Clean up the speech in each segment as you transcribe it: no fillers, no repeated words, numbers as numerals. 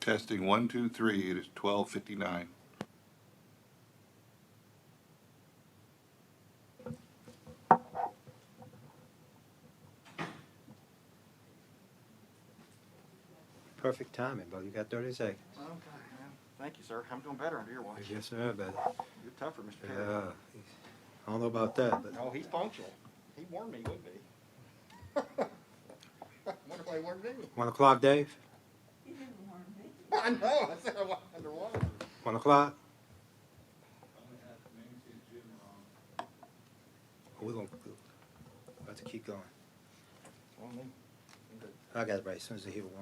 Testing 1, 2, 3. It is 12:59. Perfect timing, brother. You got 30 seconds. Okay, thank you, sir. I'm doing better under your watch. Yes, sir, brother. You're tougher, Mr. Perry. Yeah. I don't know about that, but Oh, he's punctual. He warned me he would be. Wonder why he warned me. 1 o'clock, Dave? I know. I said I wasn't underwater. 1 o'clock? We're going to keep going. Well, me. I'm good. I got it right as soon as I hear 1.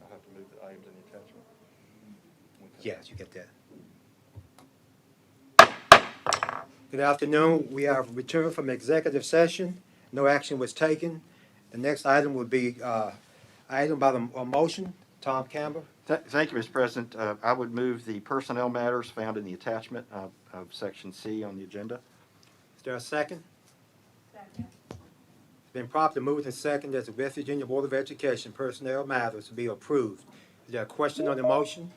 I'll have to move the items in the attachment. Yes, you get that. Good afternoon. We have returned from executive session. No action was taken. The next item would be item by the motion. Tom Campbell. Thank you, Mr. President. I would move the personnel matters found in the attachment of Section C on the agenda. Is there a second? Second. It's been properly moved and seconded that the West Virginia Board of Education personnel matters be approved. Is there a question on the motion?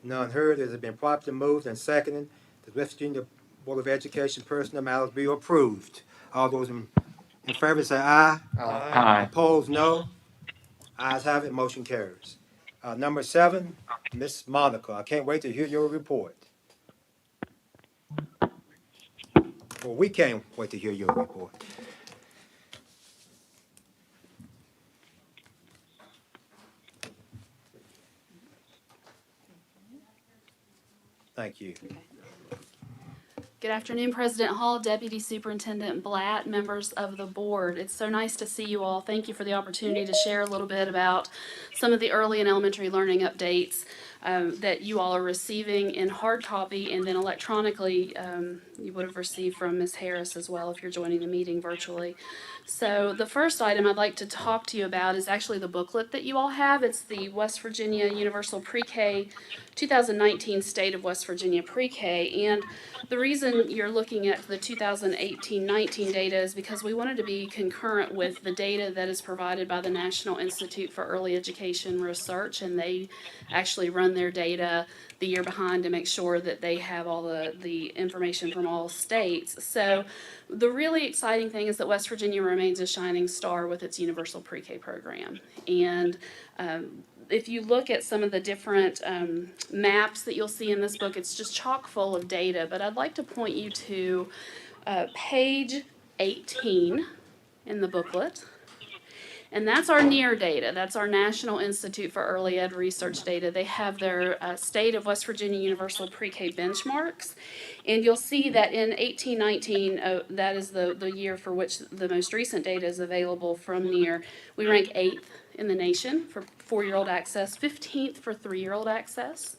None heard. It has been properly moved and seconded that West Virginia Board of Education personnel matters be approved. All those in favor say aye. Aye. Opposed, no. Ayes have it, motion carries. Number 7, Ms. Monica, I can't wait to hear your report. Well, we can't wait to hear your report. Thank you. Good afternoon, President Hall, Deputy Superintendent Blatt, members of the board. It's so nice to see you all. Thank you for the opportunity to share a little bit about some of the early and elementary learning updates that you all are receiving in hard copy, and then electronically you would have received from Ms. Harris as well if you're joining the meeting virtually. So the first item I'd like to talk to you about is actually the booklet that you all have. It's the West Virginia Universal Pre-K 2019 State of West Virginia Pre-K, and the reason you're looking at the 2018-19 data is because we wanted to be concurrent with the data that is provided by the National Institute for Early Education Research, and they actually run their data the year behind to make sure that they have all the information from all states. So the really exciting thing is that West Virginia remains a shining star with its universal pre-K program. And if you look at some of the different maps that you'll see in this book, it's just chock full of data. But I'd like to point you to page 18 in the booklet. And that's our NEAR data. That's our National Institute for Early Ed Research data. They have their State of West Virginia Universal Pre-K benchmarks. And you'll see that in 18-19, that is the year for which the most recent data is available from NEAR, we rank 8th in the nation for 4-year-old access, 15th for 3-year-old access.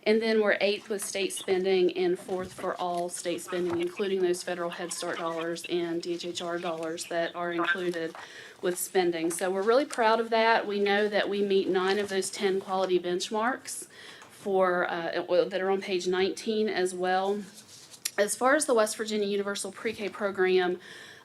And then we're 8th with state spending and 4th for all state spending, including those federal Head Start dollars and DHHR dollars that are included with spending. So we're really proud of that. We know that we meet 9 of those 10 quality benchmarks for that are on page 19 as well. As far as the West Virginia Universal Pre-K program,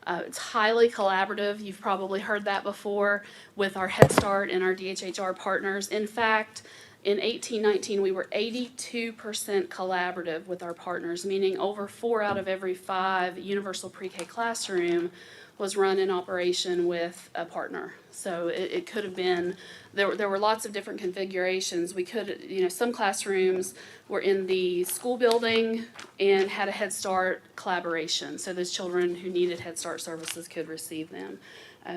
it's highly collaborative. You've probably heard that before with our Head Start and our DHHR partners. In fact, in 18-19, we were 82% collaborative with our partners, meaning over 4 out of every 5 universal pre-K classroom was run in operation with a partner. So it could have been, there were lots of different configurations. We could, some classrooms were in the school building and had a Head Start collaboration. So those children who needed Head Start services could receive them.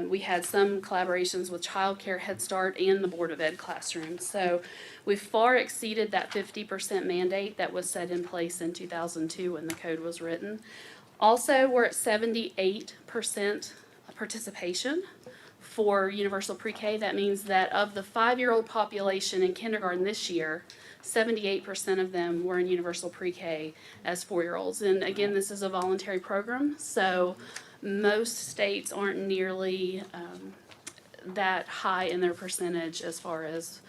We had some collaborations with Child Care, Head Start, and the Board of Ed classrooms. So we've far exceeded that 50% mandate that was set in place in 2002 when the code was written. Also, we're at 78% participation for universal pre-K. That means that of the 5-year-old population in kindergarten this year, 78% of them were in universal pre-K as 4-year-olds. And again, this is a voluntary program, so most states aren't nearly that high in their percentage as far as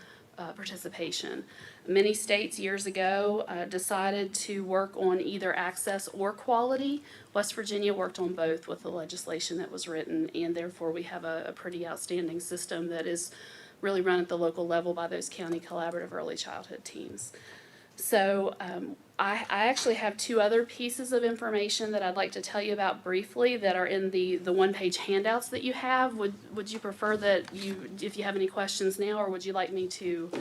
participation. Many states years ago decided to work on either access or quality. West Virginia worked on both with the legislation that was written, and therefore we have a pretty outstanding system that is really run at the local level by those county collaborative early childhood teams. So I actually have two other pieces of information that I'd like to tell you about briefly that are in the one-page handouts that you have. Would you prefer that if you have any questions now, or would you like me to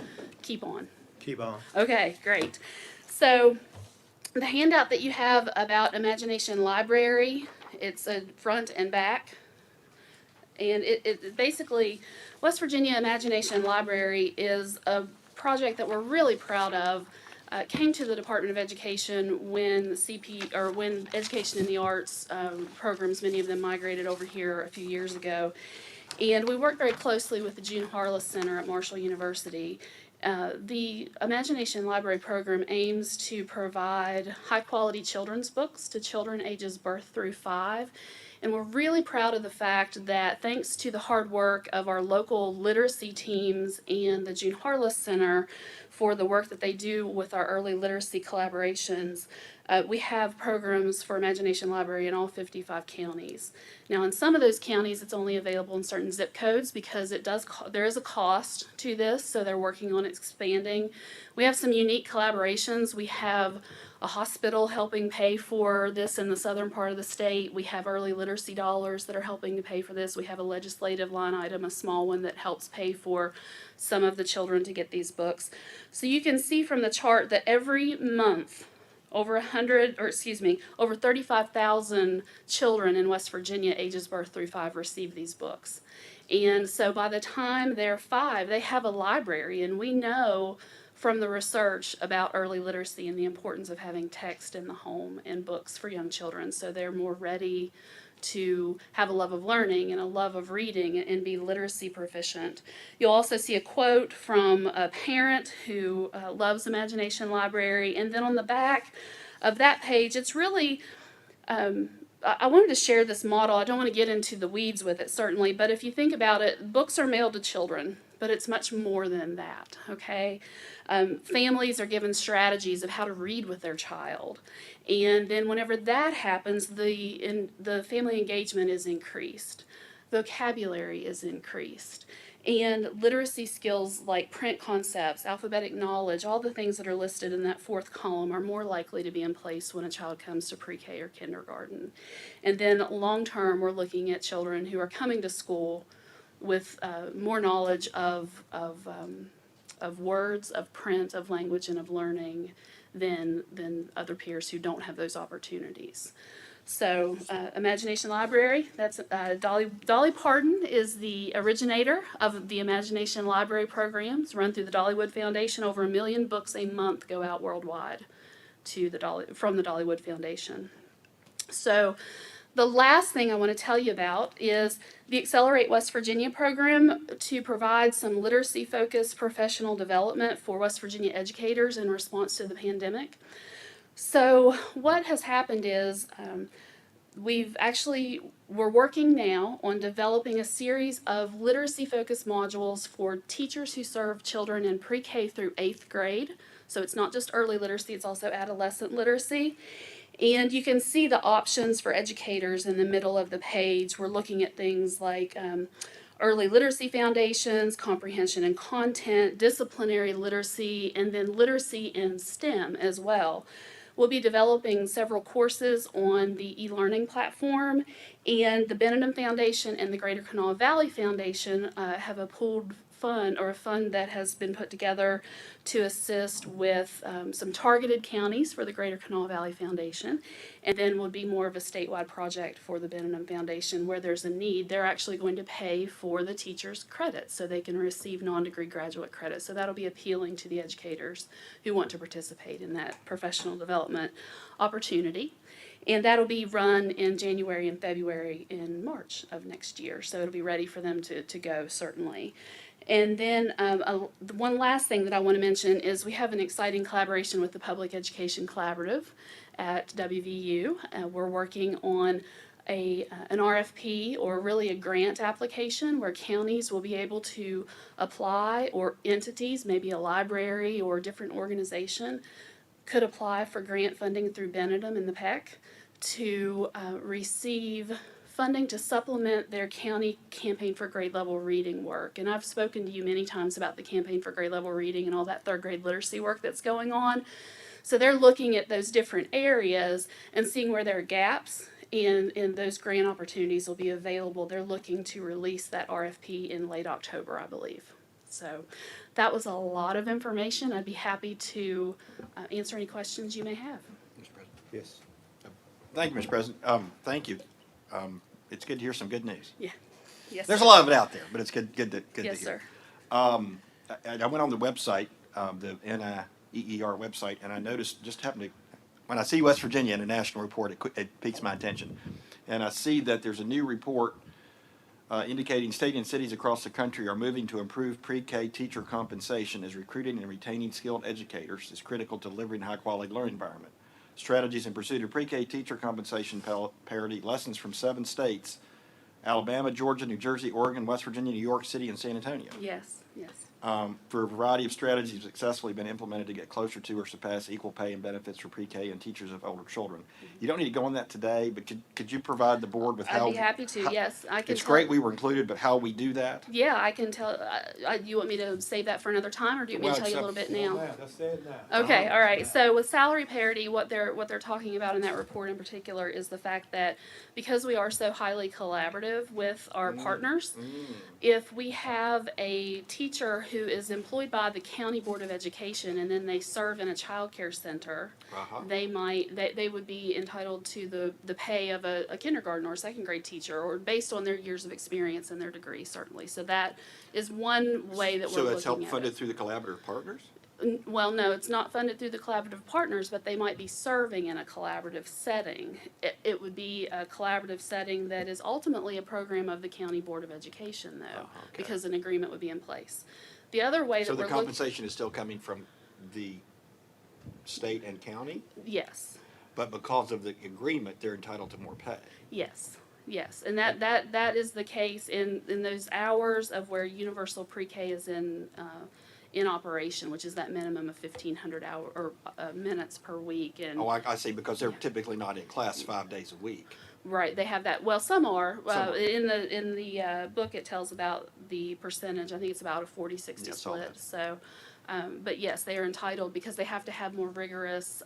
keep on? Keep on. Okay, great. So the handout that you have about Imagination Library, it's a front and back. And it basically, West Virginia Imagination Library is a project that we're really proud of. Came to the Department of Education when when Education in the Arts programs, many of them migrated over here a few years ago. And we work very closely with the June Harless Center at Marshall University. The Imagination Library program aims to provide high-quality children's books to children ages birth through 5. And we're really proud of the fact that thanks to the hard work of our local literacy teams and the June Harless Center for the work that they do with our early literacy collaborations, we have programs for Imagination Library in all 55 counties. Now, in some of those counties, it's only available in certain zip codes because there is a cost to this, so they're working on expanding. We have some unique collaborations. We have a hospital helping pay for this in the southern part of the state. We have early literacy dollars that are helping to pay for this. We have a legislative line item, a small one, that helps pay for some of the children to get these books. So you can see from the chart that every month, over 35,000 children in West Virginia ages birth through 5 receive these books. And so by the time they're 5, they have a library, and we know from the research about early literacy and the importance of having text in the home and books for young children, so they're more ready to have a love of learning and a love of reading and be literacy proficient. You'll also see a quote from a parent who loves Imagination Library, and then on the back of that page, it's really I wanted to share this model. I don't want to get into the weeds with it, certainly, but if you think about it, books are mailed to children, but it's much more than that, okay? Families are given strategies of how to read with their child. And then whenever that happens, the family engagement is increased. Vocabulary is increased. And literacy skills like print concepts, alphabetic knowledge, all the things that are listed in that fourth column are more likely to be in place when a child comes to pre-K or kindergarten. And then long term, we're looking at children who are coming to school with more knowledge of words, of print, of language, and of learning than other peers who don't have those opportunities. So, Imagination Library, that's Dolly Parton is the originator of the Imagination Library programs run through the Dollywood Foundation. Over 1 million books a month go out worldwide from the Dollywood Foundation. So, the last thing I want to tell you about is the Accelerate West Virginia program to provide some literacy-focused professional development for West Virginia educators in response to the pandemic. So what has happened is we're working now on developing a series of literacy-focused modules for teachers who serve children in pre-K through 8th grade. So it's not just early literacy, it's also adolescent literacy. And you can see the options for educators in the middle of the page. We're looking at things like early literacy foundations, comprehension and content, disciplinary literacy, and then literacy in STEM as well. We'll be developing several courses on the e-learning platform, and the Benedum Foundation and the Greater Kanawha Valley Foundation have a pooled fund, or a fund that has been put together to assist with some targeted counties for the Greater Kanawha Valley Foundation, and then will be more of a statewide project for the Benedum Foundation where there's a need. They're actually going to pay for the teachers' credits so they can receive non-degree graduate credit. So that'll be appealing to the educators who want to participate in that professional development opportunity. And that'll be run in January and February and March of next year. So it'll be ready for them to go, certainly. And then one last thing that I want to mention is we have an exciting collaboration with the Public Education Collaborative at WVU. We're working on an RFP, or really a grant application, where counties will be able to apply, or entities, maybe a library or a different organization, could apply for grant funding through Benedum and the PEC to receive funding to supplement their county campaign for grade level reading work. And I've spoken to you many times about the campaign for grade level reading and all that third grade literacy work that's going on. So they're looking at those different areas and seeing where there are gaps, and those grant opportunities will be available. They're looking to release that RFP in late October, I believe. So that was a lot of information. I'd be happy to answer any questions you may have. Mr. President. Yes. Thank you, Mr. President. Thank you. It's good to hear some good news. Yeah. Yes. There's sir. a lot of it out there, but it's good to Yes, hear. sir. I went on the website, the NIEER website, and I noticed, just happened to, when I see West Virginia in a national report, it piques my attention. And I see that there's a new report indicating state and cities across the country are moving to improve pre-K teacher compensation, as recruiting and retaining skilled educators is critical to delivering high-quality learning environment. Strategies in pursuit of pre-K teacher compensation parity, lessons from 7 states: Alabama, Georgia, New Jersey, Oregon, West Virginia, New York City, and San Antonio. Yes. Yes. For a variety of strategies have successfully been implemented to get closer to or surpass equal pay and benefits for pre-K and teachers of older children. You don't need to go on that today, but could you provide the board with how? I'd be happy to. how- Yes, I can. It's tell- great we were included, but how we do that? Yeah, I can tell. You want me to save that for another time, or do you want me to tell you a little bit now? Let's say it now. Okay, all right. So with salary parity, what they're talking about in that report in particular is the fact that because we are so highly collaborative with our partners, if we have a teacher who is employed by the County Board of Education and then they serve in a child care center, they would be entitled to the pay of a kindergarten or a second grade teacher, or based on their years of experience and their degree, certainly. So that is one way that we're So looking that's help at funded it. through the collaborative partners? Well, no, it's not funded through the collaborative partners, but they might be serving in a collaborative setting. It would be a collaborative setting that is ultimately a program of the County Board of Education, though, okay. because an agreement would be in place. The other way So that the we're looking, compensation is still coming from the state and county, yes, but because of the agreement, they're entitled to more pay. yes, yes, and that is the case in those hours of where universal pre-K is in operation, which is that minimum of 1,500 minutes per week, and Oh, I see, because they're typically not in class 5 days a week. right, they have that. Well, some are. Some are. In the book, it tells about the percentage. I think it's about a 40-60 Yeah, I saw split. that. So, but yes, they are entitled because they have to have more rigorous.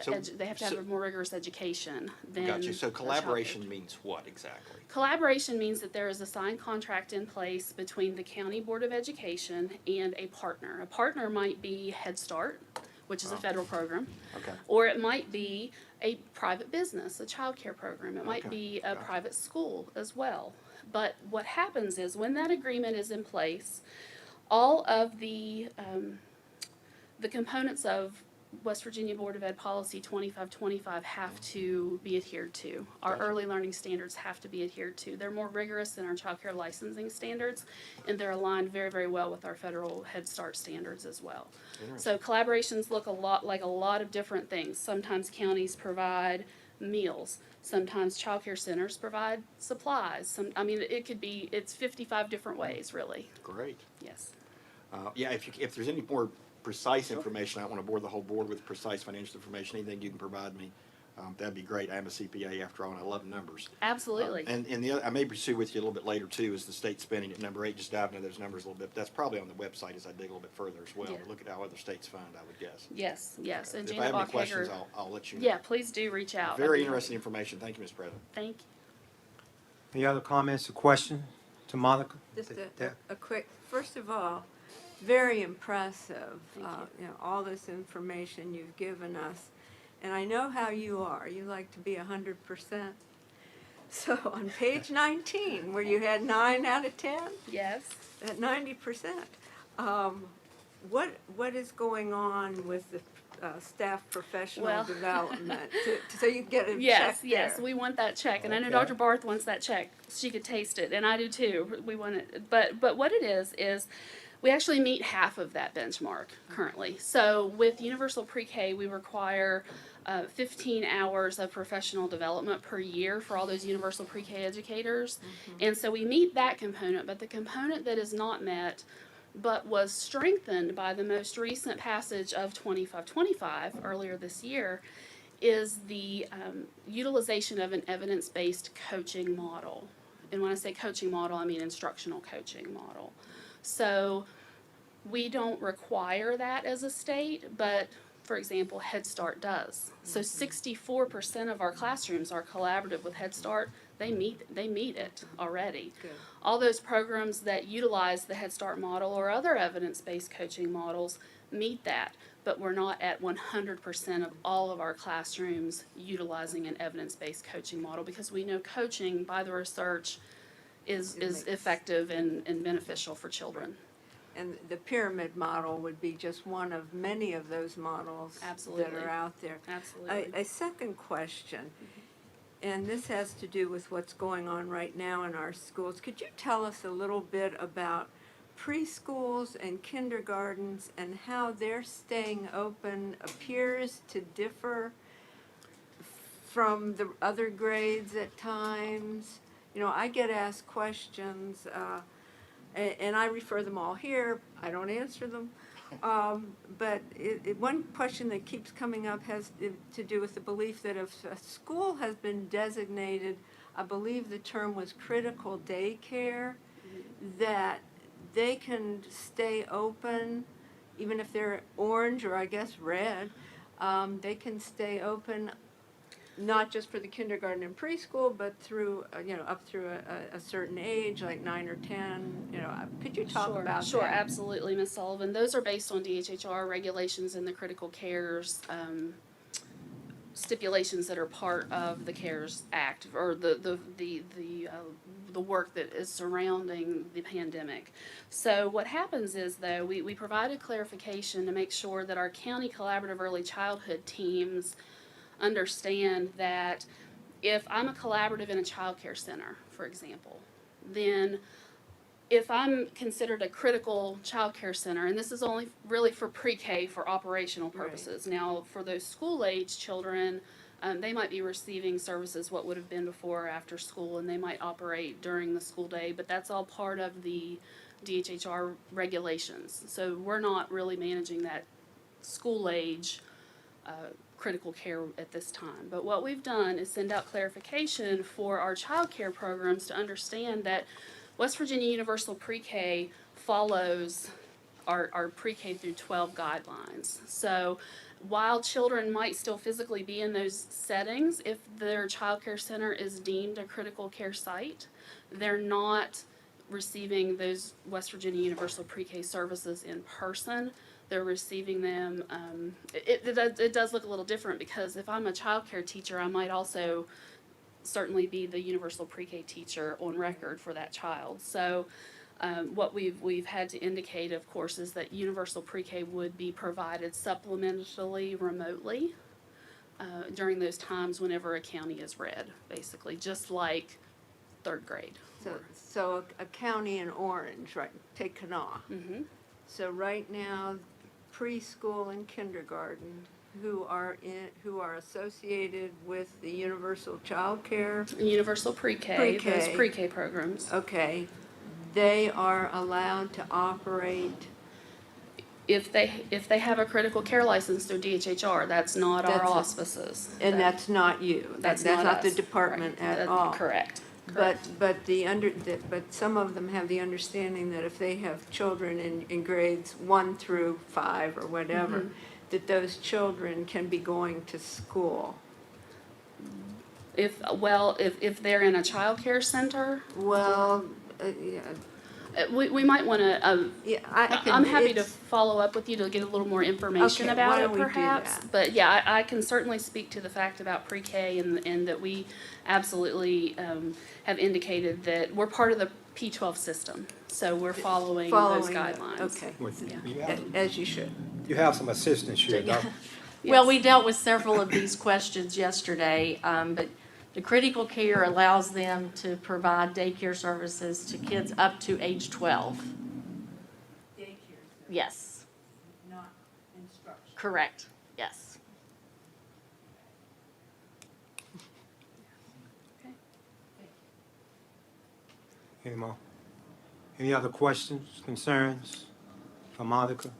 So- they have to have so- a more rigorous education than. Got you. So a child collaboration care. means what exactly? Collaboration means that there is a signed contract in place between the County Board of Education and a partner. A partner might be Head Start, which is a federal program. Okay. Or it might be a private business, a child care program. It might Okay, be a gotcha. private school as well. But what happens is when that agreement is in place, all of the components of West Virginia Board of Ed Policy 2525 have to be adhered to. Our Gotcha. early learning standards have to be adhered to. They're more rigorous than our child care licensing standards, and they're aligned very, very well with our federal Head Start standards as well. So collaborations look a lot like a lot of different things. Sometimes counties provide meals. Sometimes child care centers provide supplies. It's 55 different ways, really. Great. Yes. Yeah, if there's any more precise information, I don't want to bore the whole board with precise financial information, anything you can provide me, that'd be great. I am a CPA after all, and I love numbers. Absolutely. And the other, I may pursue with you a little bit later too, is the state spending at number 8, just dive into those numbers a little bit. That's probably on the website as I dig a little bit further as well. Yeah. Look at how other states fund, I would guess. Yes, yes. And If I Janet have any questions, Bachhager. I'll let you know. Yeah, please do reach out. Very I'd be interesting happy. information. Thank you, Mr. President. Thank you. Any other comments or questions to Monica? Just Yeah. a quick, first of all, very impressive, Thank you. all this information you've given us. And I know how you are. You like to be 100%. So on page 19, where you had 9 out of 10, Yes. at 90%, what is going on with the staff professional Well- development? So you get a check Yes, there? yes, we want that check, and I know Okay. Dr. Barth wants that check. She could taste it, and I do too. We want it, but what it is We actually meet half of that benchmark currently. So with universal pre-K, we require 15 hours of professional development per year for all those universal pre-K educators. And so we meet that component, but the component that is not met but was strengthened by the most recent passage of 2525 earlier this year is the utilization of an evidence-based coaching model. And when I say coaching model, I mean instructional coaching model. So we don't require that as a state, but for example, Head Start does. So 64% of our classrooms are collaborative with Head Start. They meet it already. Good. All those programs that utilize the Head Start model or other evidence-based coaching models meet that, but we're not at 100% of all of our classrooms utilizing an evidence-based coaching model because we know coaching by the research is effective and beneficial for children. And the pyramid model would be just one of many of those models that Absolutely. are out there. Absolutely. A second question, and this has to do with what's going on right now in our schools. Could you tell us a little bit about preschools and kindergartens and how their staying open appears to differ from the other grades at times? You know, I get asked questions, and I refer them all here. I don't answer them. But one question that keeps coming up has to do with the belief that if a school has been designated, I believe the term was critical daycare, that they can stay open, even if they're orange or I guess red, they can stay open not just for the kindergarten and preschool, but through, up through a certain age, like 9 or 10, could you talk Sure, about that? sure, absolutely, Ms. Sullivan. Those are based on DHHR regulations and the critical cares stipulations that are part of the CARES Act or the work that is surrounding the pandemic. So what happens is, though, we provided clarification to make sure that our county collaborative early childhood teams understand that if I'm a collaborative in a child care center, for example, then if I'm considered a critical child care center, and this is only really for pre-K for operational purposes. Now, for those school-age children, they might be receiving services what would have been before or after school, and they might operate during the school day, but that's all part of the DHHR regulations. So we're not really managing that school-age critical care at this time. But what we've done is send out clarification for our child care programs to understand that West Virginia Universal Pre-K follows our pre-K through 12 guidelines. So while children might still physically be in those settings, if their child care center is deemed a critical care site, they're not receiving those West Virginia Universal Pre-K services in person. They're receiving them. It does look a little different because if I'm a child care teacher, I might also certainly be the universal pre-K teacher on record for that child. So what we've had to indicate, of course, is that universal pre-K would be provided supplementally remotely during those times whenever a county is red, basically, just like third grade. So a county in orange, right? Take Kanawha. Mm-hmm. So right now, preschool and kindergarten who are associated with the universal child care, Universal pre-K, Pre-K. those pre-K programs. okay, they are allowed to operate. If they have a critical care license through DHHR, that's not our That's- auspices. And that's not you. That's not the us. department Right. at all. Correct. But some of them have the understanding that if they have children in grades 1 through 5 or whatever, Mm-hmm. that those children can be going to school. If they're in a child care center, Well, yeah, we might want to. yeah, I can. I'm happy to it's- follow up with you to get a little more information Okay, about why it, don't we do perhaps. that? But yeah, I can certainly speak to the fact about pre-K and that we absolutely have indicated that we're part of the P12 system, so we're following those that, guidelines. Okay, You have, as you should. you have some assistance here, Dr. Well, Yes. we dealt with several of these questions yesterday, but the critical care allows them to provide daycare services to kids up to age 12. Daycare Yes, not instruction. correct, yes. Any more? Any other questions, concerns for Monica?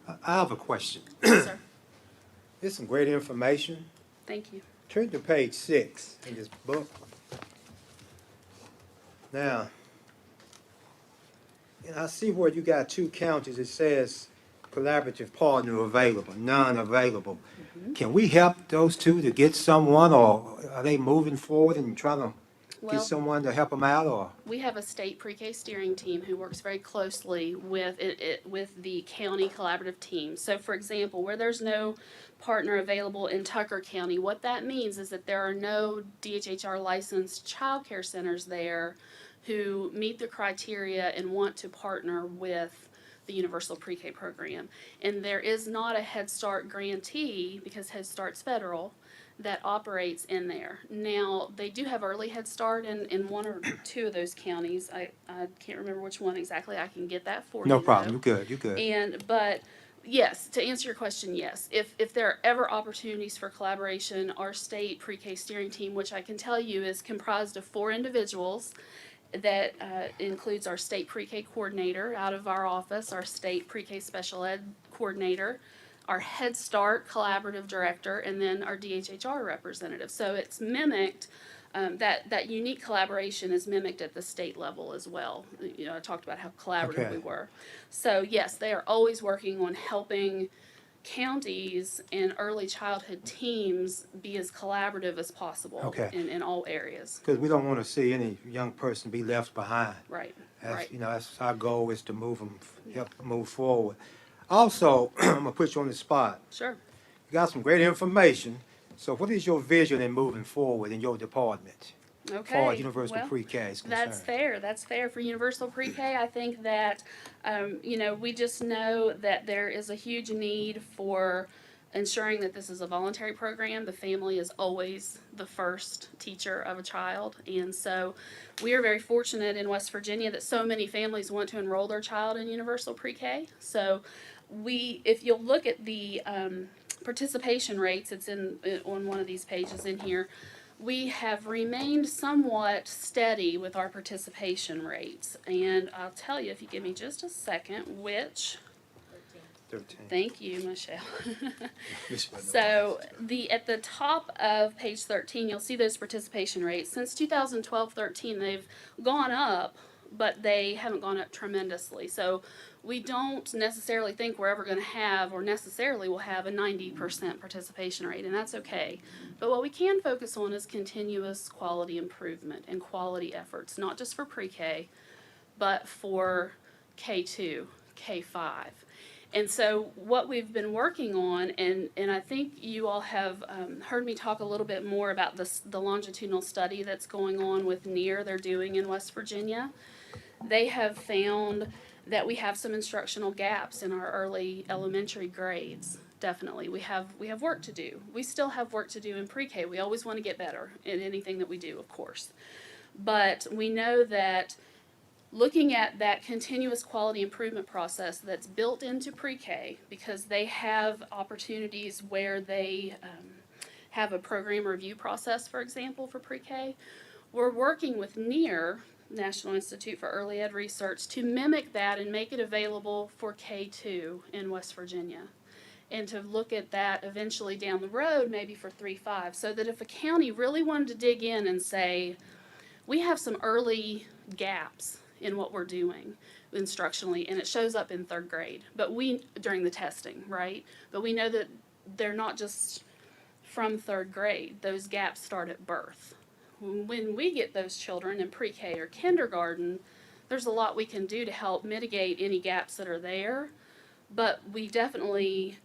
I have a question. Sir, There's some great information. thank you. Turn to page 6 in this book. Now, and I see where you got 2 counties. It says collaborative partner available, none available. Can we help those 2 to get someone, or are they moving forward and trying to get Well, someone to help them out, or? we have a state pre-K steering team who works very closely with with the county collaborative team. So for example, where there's no partner available in Tucker County, what that means is that there are no DHHR licensed childcare centers there who meet the criteria and want to partner with the Universal Pre-K program. And there is not a Head Start grantee, because Head Start's federal, that operates in there. Now, they do have early Head Start in 1 or 2 of those counties. I can't remember which one exactly. I can get that for you. No problem, though. you're good, you're good. But yes, to answer your question, yes. If there are ever opportunities for collaboration, our state pre-K steering team, which I can tell you is comprised of 4 individuals, that includes our state pre-K coordinator out of our office, our state pre-K special ed coordinator, our Head Start collaborative director, and then our DHHR representative. So it's mimicked, that unique collaboration is mimicked at the state level as well. You know, I talked about how collaborative Okay. we were. So yes, they are always working on helping counties and early childhood teams be as collaborative as possible Okay. in all areas. Because we don't want to see any young person be left behind. Right, That's, right. you know, that's our goal, is to move them, help move forward. Also, I'm gonna put you on the spot. Sure. You got some great information. So what is your vision in moving forward in your department? As far Okay. as universal Well, pre-K is that's concerned? fair. That's fair for universal pre-K. I think that, you know, we just know that there is a huge need for ensuring that this is a voluntary program. The family is always the first teacher of a child. And so we are very fortunate in West Virginia that so many families want to enroll their child in universal pre-K. So if you'll look at the participation rates, it's on one of these pages in here. We have remained somewhat steady with our participation rates. And I'll tell you, if you give me just a second, which, 13. thank you, Michelle. This one, no. So at the top of page 13, you'll see those participation rates. Since 2012-13, they've gone up, but they haven't gone up tremendously. So we don't necessarily think we're ever going to have, or necessarily will have, a 90% participation rate, and that's okay. But what we can focus on is continuous quality improvement and quality efforts, not just for pre-K, but for K2, K5. And so what we've been working on, and I think you all have heard me talk a little bit more about the longitudinal study that's going on with NEAR they're doing in West Virginia. They have found that we have some instructional gaps in our early elementary grades. Definitely, we have work to do. We still have work to do in pre-K. We always want to get better in anything that we do, of course. But we know that looking at that continuous quality improvement process that's built into pre-K, because they have opportunities where they have a program review process, for example, for pre-K. We're working with NEAR, National Institute for Early Ed Research, to mimic that and make it available for K2 in West Virginia. And to look at that eventually down the road, maybe for 3-5, so that if a county really wanted to dig in and say, we have some early gaps in what we're doing instructionally, and it shows up in 3rd grade, but during the testing, right? But we know that they're not just from 3rd grade. Those gaps start at birth. When we get those children in pre-K or kindergarten, there's a lot we can do to help mitigate any gaps that are there, but we definitely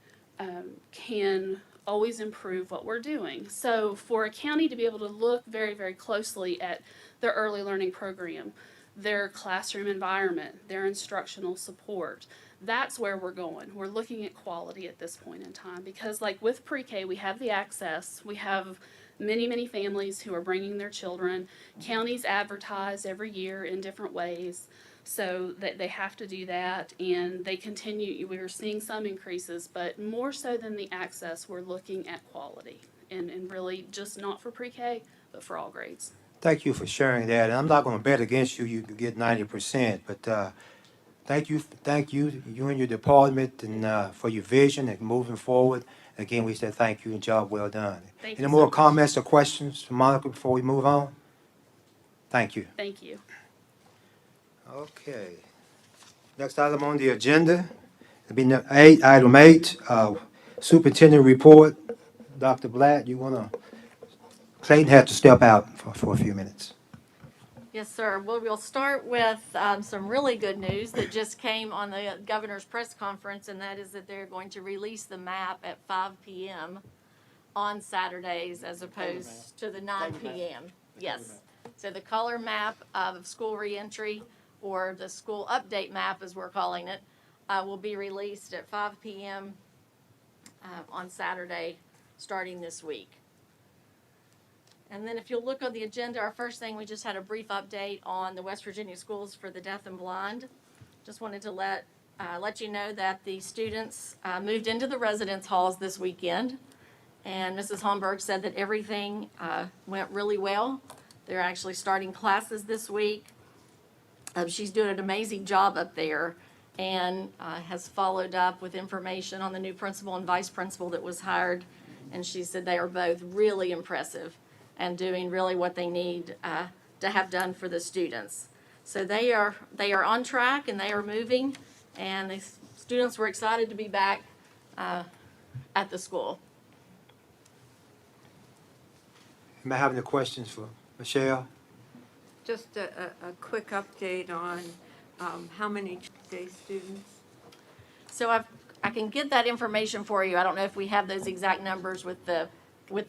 can always improve what we're doing. So for a county to be able to look very, very closely at their early learning program, their classroom environment, their instructional support, that's where we're going. We're looking at quality at this point in time, because like with pre-K, we have the access, we have many, many families who are bringing their children. Counties advertise every year in different ways. So that they have to do that, and they continue, we're seeing some increases, but more so than the access, we're looking at quality. And really just not for pre-K, but for all grades. Thank you for sharing that, and I'm not gonna bet against you, you could get 90%, but, thank you, you and your department, and, for your vision and moving forward. Again, we said thank you and job well done. Thank you Any so more much. comments or questions from Monica before we move on? Thank you. Thank you. Okay. Next item on the agenda, it'll be item eight, superintendent report. Dr. Blatt, you wanna, Clayton had to step out for a few minutes. Yes, sir. Well, we'll start with some really good news that just came on the governor's press conference, and that is that they're going to release the map at 5 p.m. on Saturdays as opposed to the 9 p.m. Yes. So the color map of school reentry, or the school update map, as we're calling it, will be released at 5 p.m. On Saturday, starting this week. And then if you'll look on the agenda, our first thing, we just had a brief update on the West Virginia Schools for the Deaf and Blind. Just wanted to let you know that the students moved into the residence halls this weekend. And Mrs. Holmberg said that everything went really well. They're actually starting classes this week. She's doing an amazing job up there, and has followed up with information on the new principal and vice principal that was hired. And she said they are both really impressive and doing really what they need to have done for the students. So they are on track, and they are moving, and the students were excited to be back at the school. Am I having any questions for Michelle? Just a quick update on how many day students? So I can get that information for you. I don't know if we have those exact numbers with the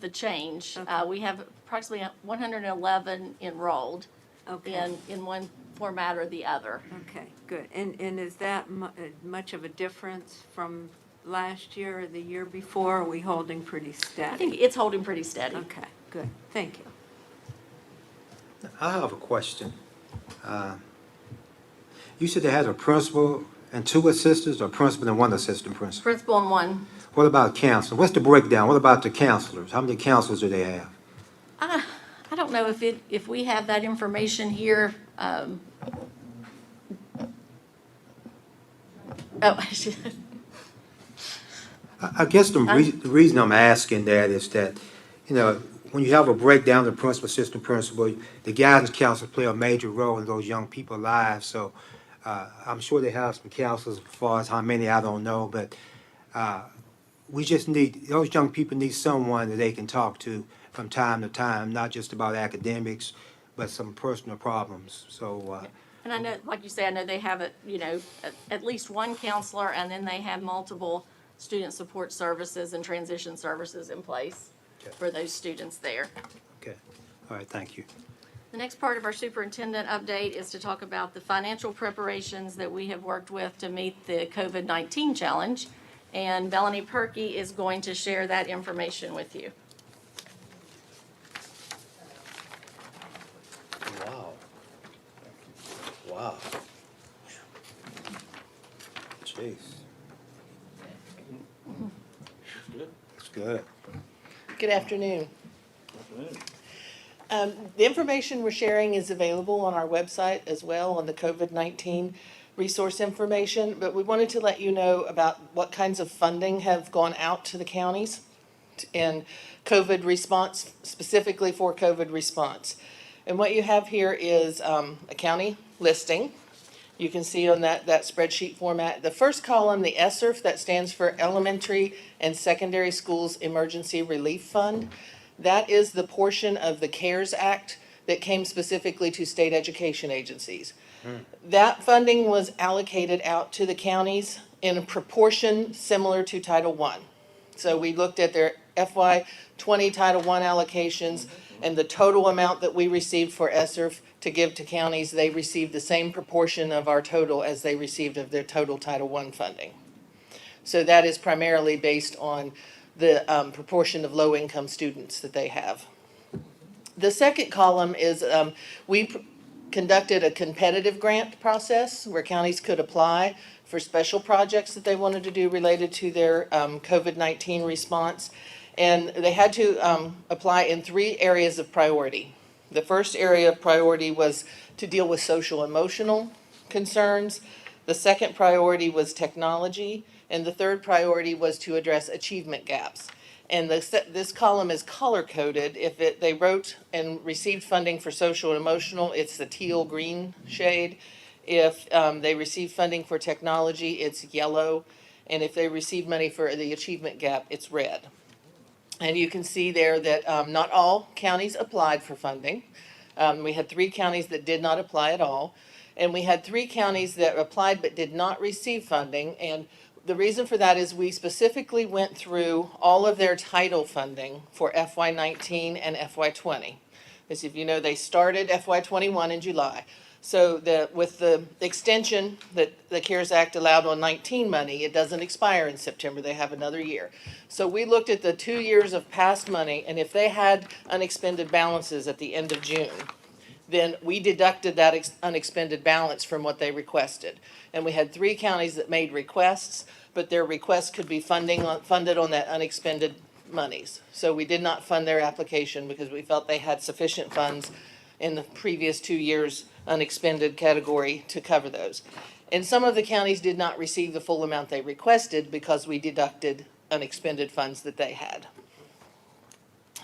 change. Okay. We have approximately 111 enrolled Okay. in one format or the other. Okay, good. And is that much of a difference from last year or the year before? Or are we holding pretty steady? I think it's holding pretty steady. Okay, good. Thank you. I have a question. You said they had a principal and two assistants, or principal and one assistant principal? Principal and one. What about counselor? What's the breakdown? What about the counselors? How many counselors do they have? I don't know if we have that information here. I guess the reason I'm asking that is that, you know, when you have a breakdown of the principal, assistant principal, the guidance counselors play a major role in those young people's lives. So I'm sure they have some counselors. As far as how many, I don't know, but we just need, those young people need someone that they can talk to from time to time, not just about academics, but some personal problems. So And I know, like you say, I know they have at least one counselor, and then they have multiple student support services and transition services in place for those students there. okay, all right, thank you. The next part of our superintendent update is to talk about the financial preparations that we have worked with to meet the COVID-19 challenge. And Melanie Perkey is going to share that information with you. Wow. Wow. Jeez. That's good. Good afternoon. The information we're sharing is available on our website as well, on the COVID-19 resource information, but we wanted to let you know about what kinds of funding have gone out to the counties in COVID response, specifically for COVID response. And what you have here is a county listing. You can see on that spreadsheet format. The first column, the ESSERF, that stands for Elementary and Secondary Schools Emergency Relief Fund. That is the portion of the CARES Act that came specifically to state education agencies. That funding was allocated out to the counties in a proportion similar to Title I. So we looked at their FY20 Title I allocations, and the total amount that we received for ESSERF to give to counties, they received the same proportion of our total as they received of their total Title I funding. So that is primarily based on the proportion of low-income students that they have. The second column is we conducted a competitive grant process where counties could apply for special projects that they wanted to do related to their COVID-19 response. And they had to apply in 3 areas of priority. The first area of priority was to deal with social emotional concerns. The second priority was technology. And the third priority was to address achievement gaps. And this column is color-coded. If they wrote and received funding for social and emotional, it's the teal green shade. If they received funding for technology, it's yellow. And if they received money for the achievement gap, it's red. And you can see there that not all counties applied for funding. We had 3 counties that did not apply at all. And we had 3 counties that applied but did not receive funding. And the reason for that is we specifically went through all of their title funding for FY19 and FY20. As if you know, they started FY21 in July. So with the extension that the CARES Act allowed on 19 money, it doesn't expire in September. They have another year. So we looked at the 2 years of past money, and if they had unexpended balances at the end of June, then we deducted that unexpended balance from what they requested. And we had 3 counties that made requests, but their requests could be funded on that unexpended monies. So we did not fund their application because we felt they had sufficient funds in the previous 2 years' unexpended category to cover those. And some of the counties did not receive the full amount they requested because we deducted unexpended funds that they had.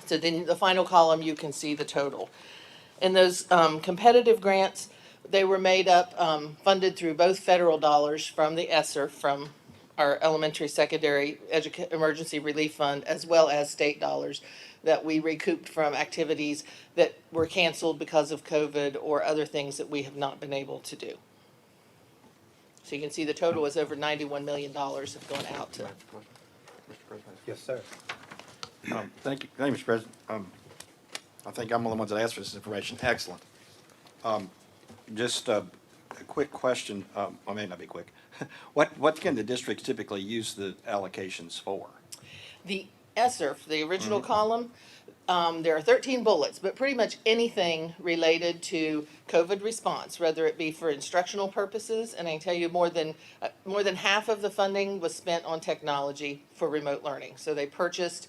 So then the final column, you can see the total. And those competitive grants, they were made up, funded through both federal dollars from the ESSER, from our Elementary Secondary Emergency Relief Fund, as well as state dollars that we recouped from activities that were canceled because of COVID or other things that we have not been able to do. So you can see the total is over $91 million have gone out to. Mr. President. Yes, sir. Thank you, Mr. President. I think I'm one of the ones that asked for this information. Excellent. Just a quick question, or may not be quick. What can the districts typically use the allocations for? The ESSER, the original column, there are 13 bullets, but pretty much anything related to COVID response, whether it be for instructional purposes, and I can tell you more than half of the funding was spent on technology for remote learning. So they purchased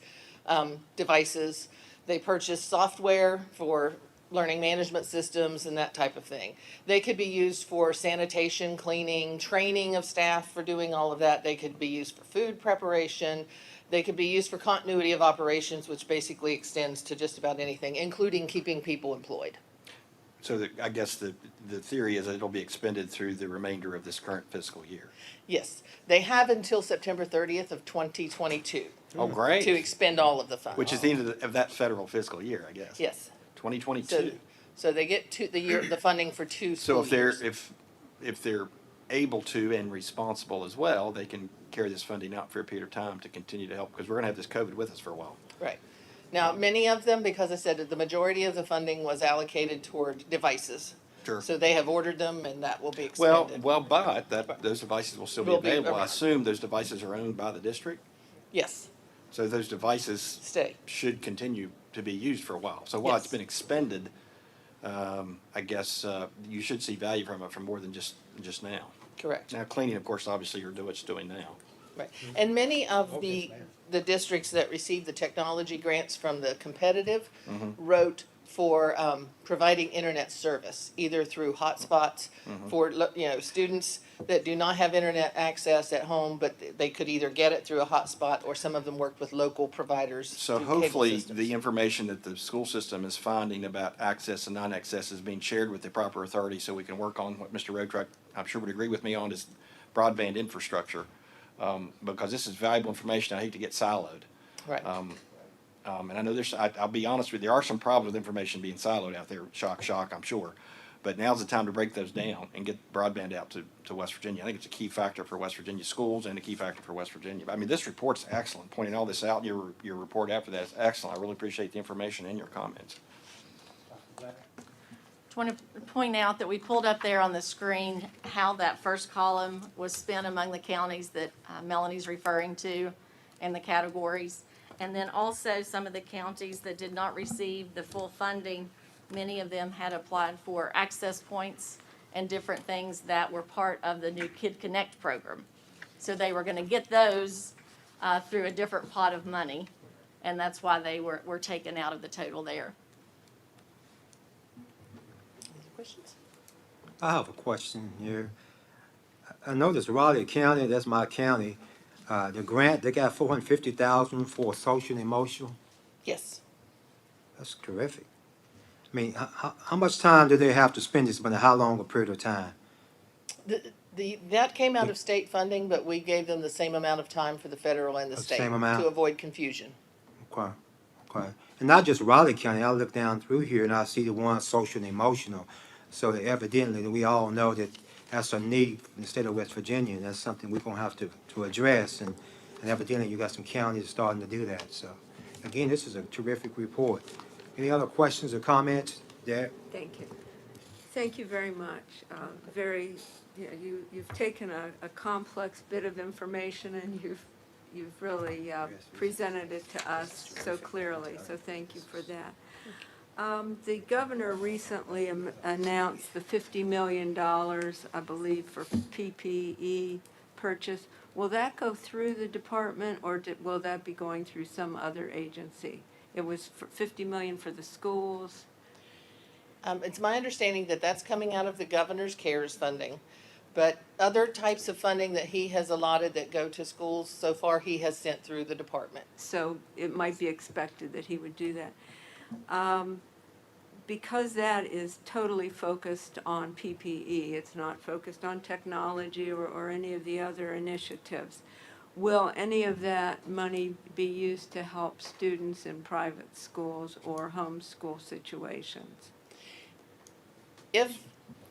devices, they purchased software for learning management systems and that type of thing. They could be used for sanitation, cleaning, training of staff for doing all of that. They could be used for food preparation. They could be used for continuity of operations, which basically extends to just about anything, including keeping people employed. So I guess the theory is that it'll be expended through the remainder of this current fiscal year. Yes, they have until September 30th of 2022 Oh, great. to expend all of the funds. Which is the end of that federal fiscal year, I guess. Yes. 2022. So they get the funding for 2 So school years. if they're able to and responsible as well, they can carry this funding out for a period of time to continue to help, because we're going to have this COVID with us for a while. Right. Now, many of them, because I said that the majority of the funding was allocated toward devices. Sure. So they have ordered them and that will be Well, expended. but those devices will still be Will be available. I around. assume those devices are owned by the district, Yes, so those devices stay. should continue to be used for a while. So while it's Yes. been expended, I guess you should see value from it for more than just now. Correct. Now, cleaning, of course, obviously, you're doing what it's doing now. Right. And many of the districts that received the technology grants from the competitive wrote for providing internet service, either through hotspots for, students that do not have internet access at home, but they could either get it through a hotspot, or some of them worked with local providers. So through cable hopefully, systems. the information that the school system is finding about access and non-access is being shared with the proper authority, so we can work on what Mr. Roadtruck, I'm sure would agree with me on, is broadband infrastructure. Because this is valuable information, I hate to get siloed. Right. And I know I'll be honest with you, there are some problems with information being siloed out there, shock, I'm sure. But now's the time to break those down and get broadband out to West Virginia. I think it's a key factor for West Virginia schools and a key factor for West Virginia. I mean, this report's excellent, pointing all this out. Your report after that is excellent. I really appreciate the information and your comments. Just want to point out that we pulled up there on the screen how that first column was spent among the counties that Melanie's referring to, and the categories. And then also some of the counties that did not receive the full funding many of them had applied for access points and different things that were part of the new Kid Connect program. So they were gonna get those through a different pot of money, and that's why they were taken out of the total there. Any questions? I have a question here. I noticed Raleigh County, that's my county, the grant, they got 450,000 for social and emotional. Yes. That's terrific. I mean, how much time do they have to spend this, but how long a period of time? That came out of state funding, but we gave them the same amount of time for the federal and the The state same amount? to avoid confusion. Okay, okay. And not just Raleigh County, I look down through here and I see the one social and emotional. So evidently, we all know that that's a need in the state of West Virginia, and that's something we're gonna have to address, and evidently, you got some counties starting to do that, so. Again, this is a terrific report. Any other questions or comments? There, Thank you. Thank you very much. Very, you've taken a complex bit of information and you've really presented it to us so clearly, so thank you for that. The governor recently announced the $50 million, I believe, for PPE purchase. Will that go through the department, or will that be going through some other agency? It was for $50 million for the schools. It's my understanding that that's coming out of the governor's CARES funding. But other types of funding that he has allotted that go to schools, so far he has sent through the department. So it might be expected that he would do that. Because that is totally focused on PPE, it's not focused on technology or any of the other initiatives, will any of that money be used to help students in private schools or homeschool situations? Go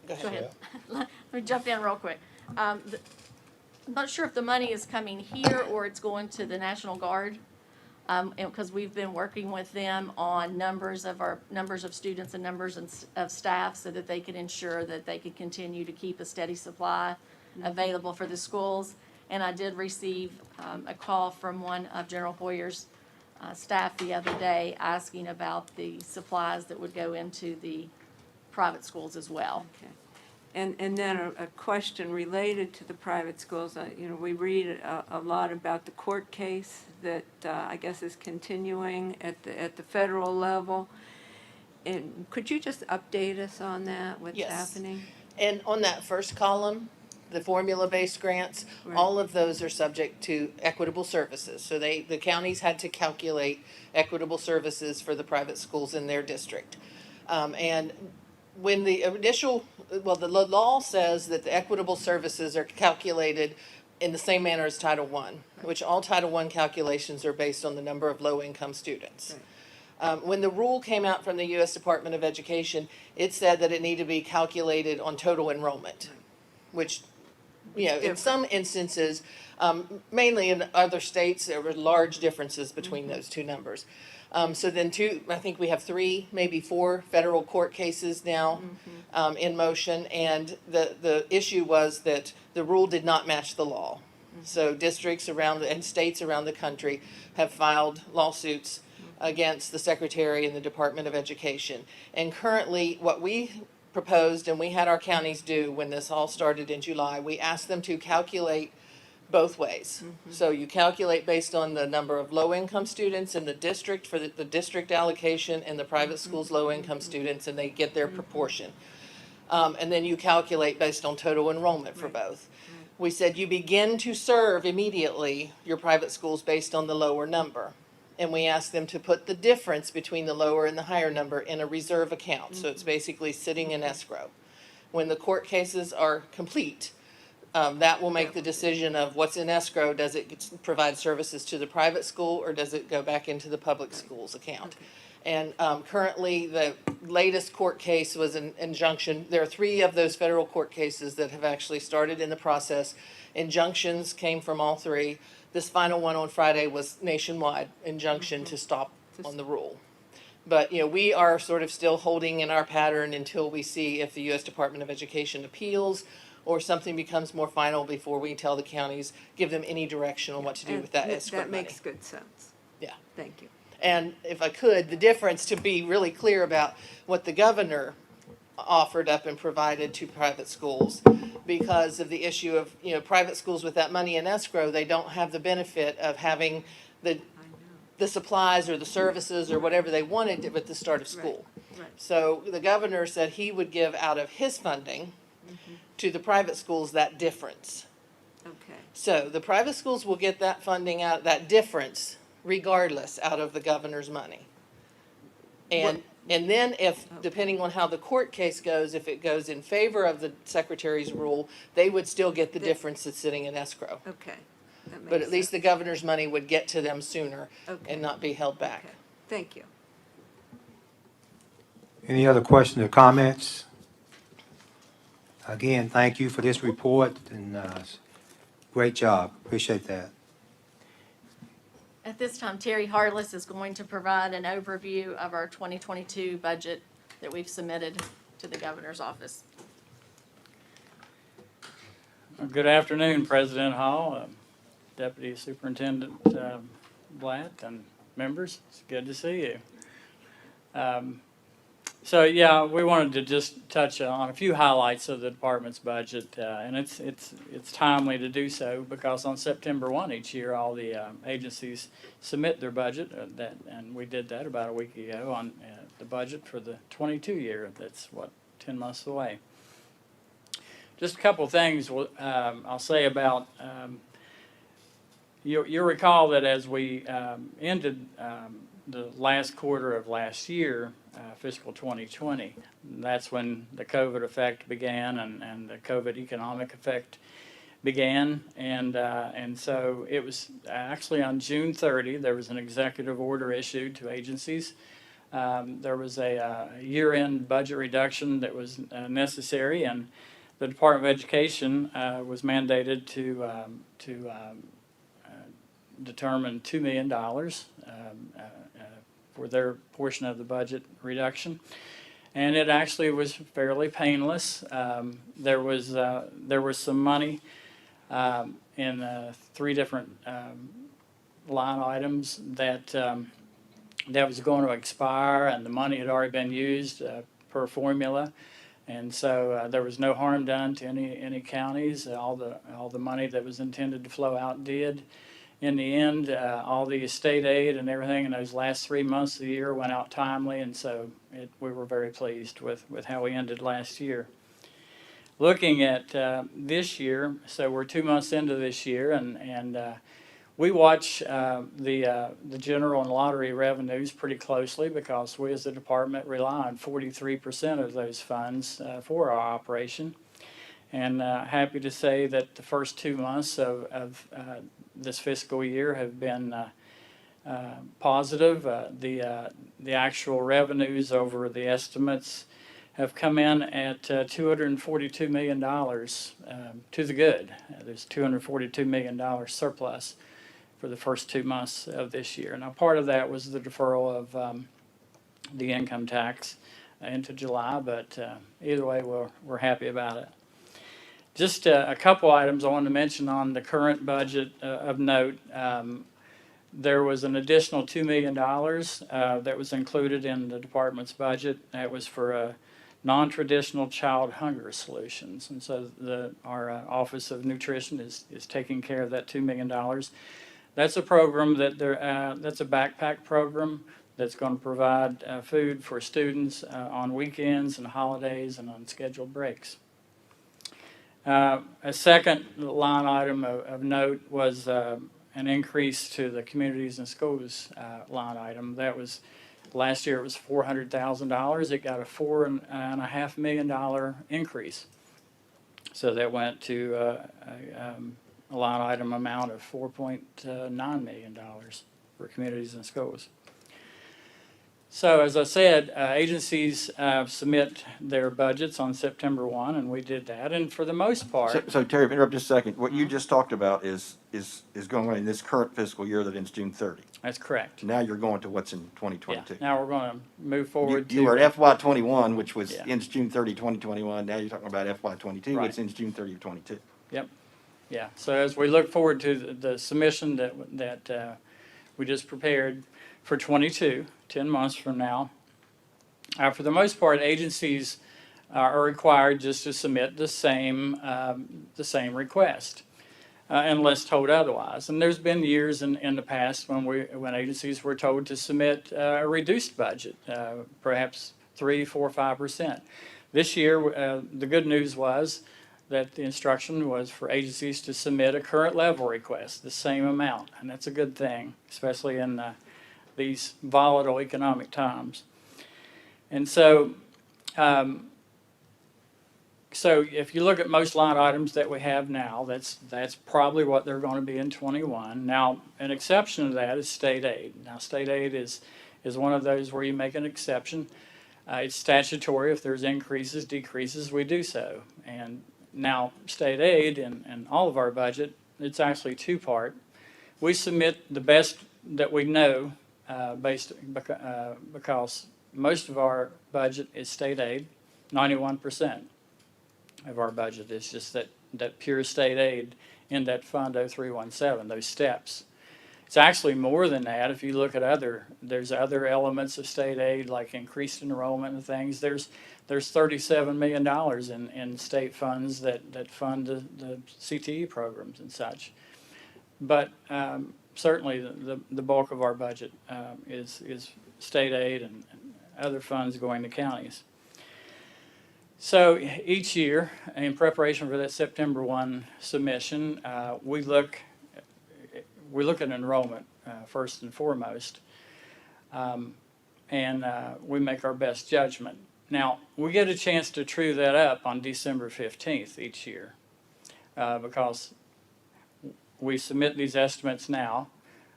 Go ahead. ahead. Let me jump in real quick. I'm not sure if the money is coming here or it's going to the National Guard. Because we've been working with them on numbers of students and numbers of staff so that they can ensure that they can continue to keep a steady supply available for the schools. And I did receive a call from one of General Hoyer's staff the other day asking about the supplies that would go into the private schools as well. Okay. And then a question related to the private schools. We read a lot about the court case that I guess is continuing at the federal level. And could you just update us on that, what's Yes. happening? And on that first column, the formula-based grants, Right. all of those are subject to equitable services. So the counties had to calculate equitable services for the private schools in their district. And when the law says that the equitable services are calculated in the same manner as Title I, which all Title I calculations are based on the number of low-income students. When the rule came out from the U.S. Department of Education, it said that it needed to be calculated on total enrollment, which, in some instances, mainly in other states, there were large differences between those two numbers. So then I think we have 3, maybe 4 federal court cases now in motion, and the issue was that the rule did not match the law. So districts and states around the country have filed lawsuits against the Secretary and the Department of Education. And currently, what we proposed, and we had our counties do when this all started in July, we asked them to calculate both ways. So you calculate based on the number of low-income students in the district for the district allocation and the private schools' low-income students, and they get their proportion. And then you calculate based on total enrollment for both. We said you begin to serve immediately your private schools based on the lower number. And we asked them to put the difference between the lower and the higher number in a reserve account. So it's basically sitting in escrow. When the court cases are complete, that will make the decision of what's in escrow. Does it provide services to the private school, or does it go back into the public schools account? And currently, the latest court case was an injunction. There are 3 of those federal court cases that have actually started in the process. Injunctions came from all 3. This final one on Friday was nationwide injunction to stop on the rule. But, we are sort of still holding in our pattern until we see if the U.S. Department of Education appeals or something becomes more final before we tell the counties, give them any direction on what to do with that escrow money. That makes good sense. Yeah. Thank you. And if I could, the difference, to be really clear about what the governor offered up and provided to private schools, because of the issue of, private schools with that money in escrow, they don't have the benefit of having the supplies or the services or whatever they wanted at the start of school. Right. So the governor said he would give out of his funding to the private schools that difference. Okay, So the private schools will get that funding out, that difference, regardless, out of the governor's money. And then if, depending on how the court case goes, if it goes in favor of the secretary's rule, they would still get the difference that's sitting in escrow. okay. That But makes at least the sense. governor's money would get to them sooner Okay. and not be held back. Okay, thank you. Any other questions or comments? Again, thank you for this report, and great job. Appreciate that. At this time, Terry Harless is going to provide an overview of our 2022 budget that we've submitted to the governor's office. Good afternoon, President Hall, Deputy Superintendent Blatt, and members. It's good to see you. So yeah, we wanted to just touch on a few highlights of the department's budget, and it's timely to do so because on September 1 each year, all the agencies submit their budget. And we did that about a week ago on the budget for the 22 year. That's 10 months away. Just a couple of things I'll say about. You'll recall that as we ended the last quarter of last year, fiscal 2020, that's when the COVID effect began and the COVID economic effect began. And so it was actually on June 30, there was an executive order issued to agencies. There was a year-end budget reduction that was necessary, and the Department of Education was mandated to determine $2 million for their portion of the budget reduction, and it actually was fairly painless. There was some money in 3 different line items that was going to expire, and the money had already been used per formula. And so there was no harm done to any counties. All the money that was intended to flow out did. In the end, all the state aid and everything in those last 3 months of the year went out timely, and so we were very pleased with how we ended last year. Looking at this year, so we're 2 months into this year, and we watch the general and lottery revenues pretty closely because we as a department rely on 43% of those funds for our operation. And happy to say that the first 2 months of this fiscal year have been positive. The actual revenues over the estimates have come in at $242 million to the good. There's $242 million surplus for the first 2 months of this year. Now, part of that was the deferral of the income tax into July, but either way, we're happy about it. Just a couple items I wanted to mention on the current budget of note. There was an additional $2 million that was included in the department's budget. That was for non-traditional child hunger solutions. And so our Office of Nutrition is taking care of that $2 million. That's a program that's a backpack program that's going to provide food for students on weekends and holidays and on scheduled breaks. A second line item of note was an increase to the communities and schools line item. That was last year. It was $400,000. It got a $4.5 million increase. So that went to a line item amount of $4.9 million for communities and schools. So as I said, agencies submit their budgets on September 1, and we did that. And for the most part, So Terry, interrupt just a second. What you just talked about is going on in this current fiscal year that ends June 30. that's correct. Now you're going to what's in Yeah. 2022. Now we're going to move forward You were to at FY 21, which was Yeah. ends June 30, 2021. Now you're talking about FY 22, Right. which ends June 30 of 22. Yep. Yeah. So as we look forward to the submission that we just prepared for 22, 10 months from now. For the most part, agencies are required just to submit the same request, unless told otherwise. And there's been years in the past when agencies were told to submit a reduced budget, perhaps 3, 4, 5%. This year, the good news was that the instruction was for agencies to submit a current level request, the same amount, and that's a good thing, especially in these volatile economic times. And so, so if you look at most line items that we have now, that's probably what they're going to be in 21. Now, an exception to that is state aid. Now, state aid is one of those where you make an exception. It's statutory. If there's increases, decreases, we do so. And now, state aid and all of our budget, it's actually two-part. We submit the best that we know because most of our budget is state aid, 91% of our budget is just that pure state aid in that Fund 0317, those steps. It's actually more than that. If you look at there's other elements of state aid like increased enrollment and things. There's $37 million in state funds that fund the CTE programs and such. But certainly the bulk of our budget is state aid and other funds going to counties. So each year, in preparation for that September 1 submission, we look at enrollment first and foremost, and we make our best judgment. Now, we get a chance to true that up on December 15th each year because we submit these estimates now,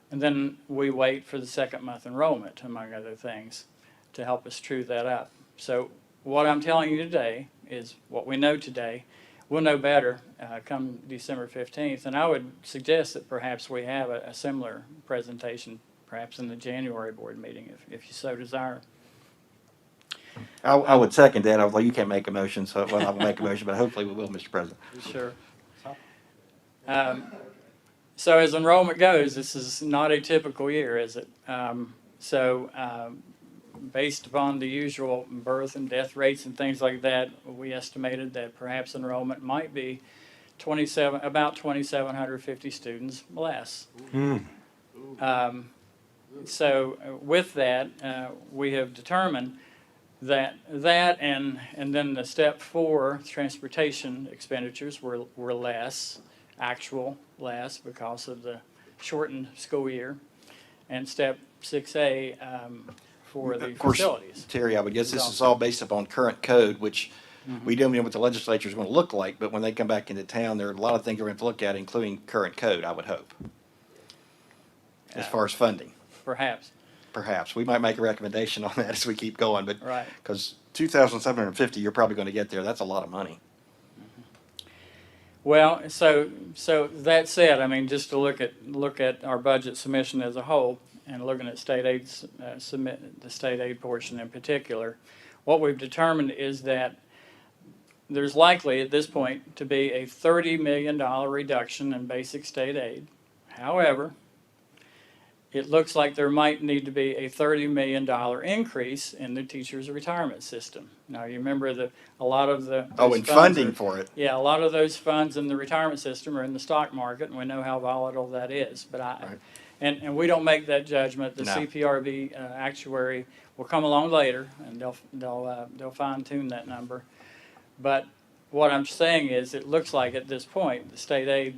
and then we wait for the second month enrollment, among other things, to help us true that up. So what I'm telling you today is what we know today. We'll know better come December 15th, and I would suggest that perhaps we have a similar presentation, perhaps in the January board meeting, if you so desire. I would second that, although you can't make a motion, so well, I will make a motion, but hopefully we will, Mr. President. Sure. So as enrollment goes, this is not a typical year, is it? Based upon the usual birth and death rates and things like that, we estimated that perhaps enrollment might be about 2,750 students less. So with that, we have determined that and then the step 4 transportation expenditures were less, less because of the shortened school year, and step 6A for the Of course, facilities. Terry, I would guess this is all based upon current code, which we don't know what the legislature is going to look like, but when they come back into town, there are a lot of things we're going to look at, including current code, I would hope, as far as funding. Perhaps. Perhaps. We might make a recommendation on that as we keep going, but Right. because 2,750, you're probably going to get there. That's a lot of money. Well, so that said, I mean, just to look at our budget submission as a whole, and looking at state aid the state aid portion in particular, what we've determined is that there's likely at this point to be a $30 million reduction in basic state aid. However, it looks like there might need to be a $30 million increase in the teachers' retirement system. Now, you remember a lot of the funding for it. Yeah, a lot of those funds in the retirement system are in the stock market, and we know how volatile that is. But Right. And we don't make that judgment. The No. CPRB actuary will come along later, and they'll fine tune that number. But what I'm saying is, it looks like at this point the state aid,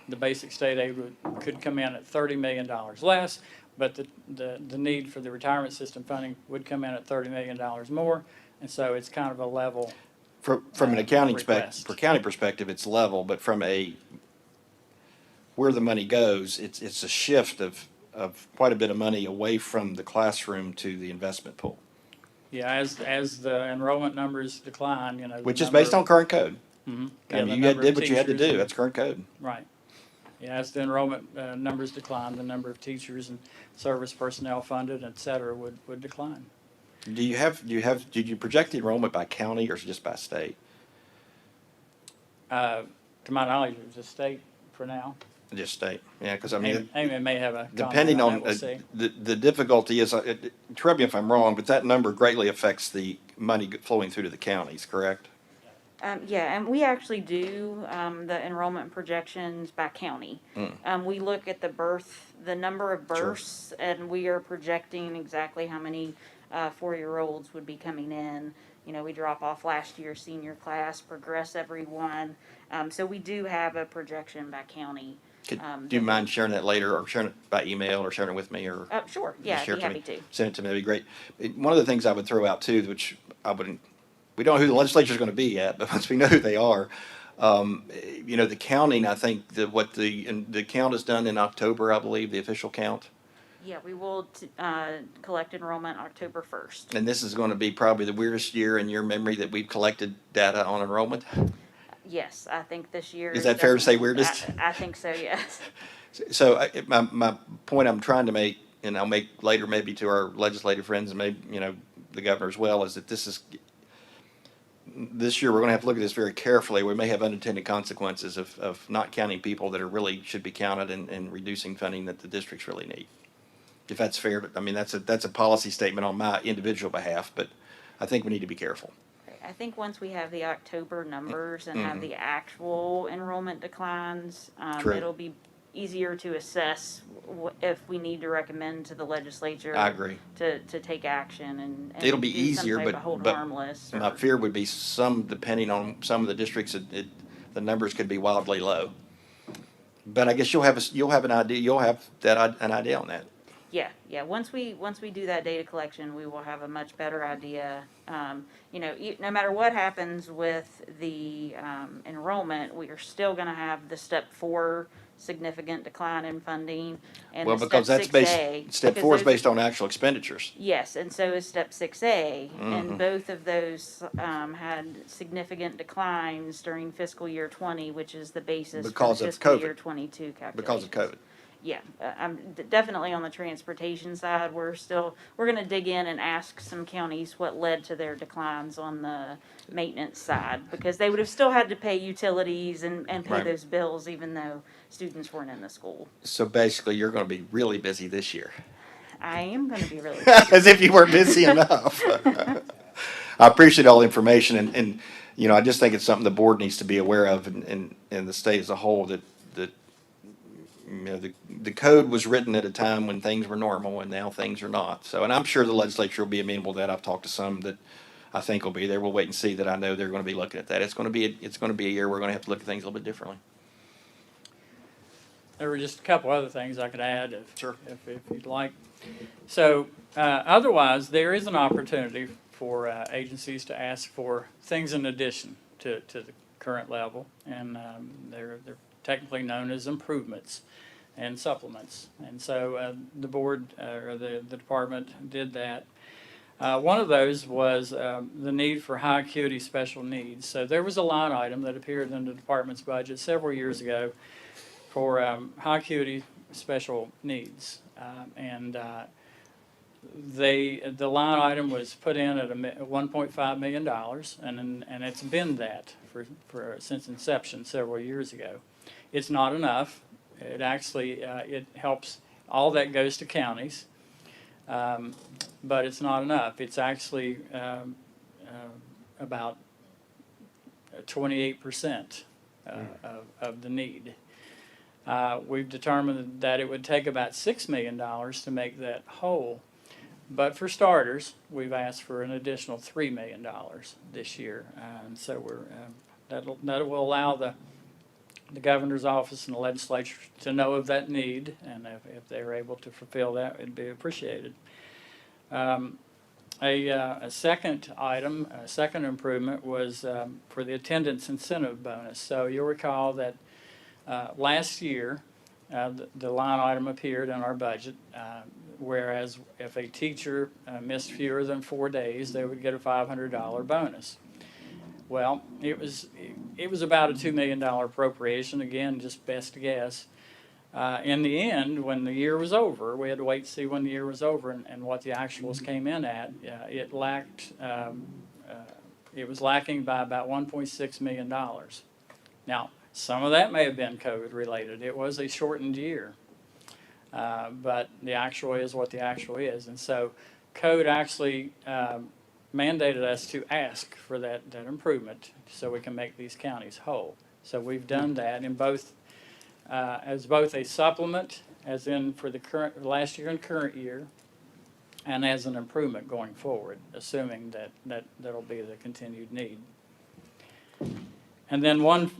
the basic state aid could come in at $30 million less, but the need for the retirement system funding would come in at $30 million more, and so it's kind of a level. From an accounting request. for county perspective, it's level, but from where the money goes, it's a shift of quite a bit of money away from the classroom to the investment pool, Yeah, as the enrollment numbers decline, which is based on current code. Mm-hmm. I mean, you did what you had to do. That's current code. Right. Yeah, as the enrollment numbers decline, the number of teachers and service personnel funded, et cetera, would decline. Did you project the enrollment by county or just by state? To my knowledge, it was a state for now. Just state, yeah, because I mean, Amy may have a comment depending on on, that, we'll see. the difficulty is, correct me if I'm wrong, but that number greatly affects the money flowing through to the counties, correct? Yeah, and we actually do the enrollment projections by county. We look at the number of Sure. births, and we are projecting exactly how many 4-year-olds would be coming in. You know, we drop off last year's senior class, progress everyone. So we do have a projection by county. Do that you we- mind sharing that later, or sharing it by email, or sharing it with me, or? Sure, Just yeah, share I'd it be me. happy to. Send it to me, that'd be great. One of the things I would throw out too, which I wouldn't, we don't know who the legislature's gonna be yet, but once we know who they are, you know, the counting, I think, and the count is done in October, I believe, the official count. Yeah, we will collect enrollment October 1st. And this is gonna be probably the weirdest year in your memory that we've collected data on enrollment. Yes, I think this year. Is that fair to say definitely- weirdest? I think so, yes. So my point I'm trying to make, and I'll make later maybe to our legislative friends and maybe, you know, the governor as well, is that this year we're going to have to look at this very carefully. We may have unintended consequences of not counting people that are really should be counted, and reducing funding that the districts really need. If that's fair, I mean, that's a policy statement on my individual behalf, but I think we need to be careful. I think once we have the October numbers and Mm-hmm. have the actual enrollment declines, True. it'll be easier to assess if we need to recommend to the legislature. I agree. To take action and. It'll be do some easier, type but of hold but harmless. my or- fear would be depending on some of the districts, the numbers could be wildly low. But I guess you'll have an idea. An idea on that. Yeah. Once we do that data collection, we will have a much better idea. You know, no matter what happens with the enrollment, we are still going to have the step 4 significant decline in funding, and Well, the because step that's 6A. step because 4 is those- based on actual expenditures. Yes, and so is step 6A, Mm-hmm. and both of those had significant declines during fiscal year 20, which is the basis for Because the of fiscal COVID. year 22 calculations. Because of COVID. Yeah, I'm definitely on the transportation side. We're gonna dig in and ask some counties what led to their declines on the maintenance side, because they would have still had to pay utilities and pay Right. those bills even though students weren't in the school. So basically, you're going to be really busy this year, I am gonna be really. as if you weren't busy enough. I appreciate all the information, and you know, I just think it's something the board needs to be aware of, and the state as a whole, that you know, the code was written at a time when things were normal, and now things are not. So, and I'm sure the legislature will be amenable to that. I've talked to some that I think will be there. We'll wait and see. That I know they're going to be looking at that. It's going to be a year we're going to have to look at things a little bit differently. There were just a couple other things I could add Sure. if you'd like. So otherwise, there is an opportunity for agencies to ask for things in addition to the current level, and they're technically known as improvements and supplements. And so the board or the department did that. One of those was the need for high acuity special needs. So there was a line item that appeared in the department's budget several years ago for high acuity special needs. The line item was put in at $1.5 million, and it's been that for since inception several years ago. It's not enough. It actually it helps. All that goes to counties, but it's not enough. It's actually about 28% of the need. We've determined that it would take about $6 million to make that whole. But for starters, we've asked for an additional $3 million this year. And so that will allow the governor's office and the legislature to know of that need. And if they're able to fulfill that, it'd be appreciated. A second item, a second improvement was for the attendance incentive bonus. So you'll recall that last year, the line item appeared in our budget, whereas if a teacher missed fewer than 4 days, they would get a $500 bonus. Well, it was about a $2 million appropriation, again, just best guess. In the end, when the year was over, we had to wait to see when the year was over and what the actuals came in at. It was lacking by about $1.6 million. Now, Some of that may have been COVID related. It was a shortened year. But the actual is what the actual is. And so code actually mandated us to ask for that improvement so we can make these counties whole. So we've done that in both, as both a supplement, as in for the last year and current year, and as an improvement going forward, assuming that'll be the continued need. And then one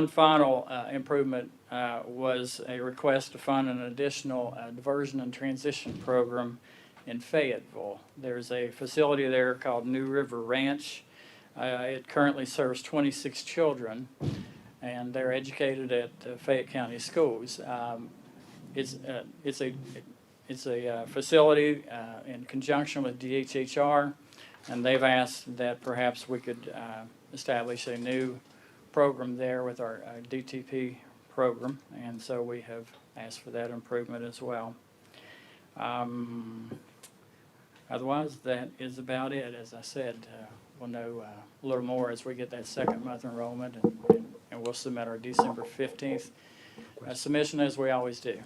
final improvement was a request to fund an additional diversion and transition program in Fayetteville. There's a facility there called New River Ranch. It currently serves 26 children, and they're educated at Fayette County schools. It's a facility in conjunction with DHHR, and they've asked that perhaps we could establish a new program there with our DTP program, and so we have asked for that improvement as well. Otherwise, that is about it. As I said, we'll know a little more as we get that second month enrollment, and we'll submit our December 15th submission as we always do.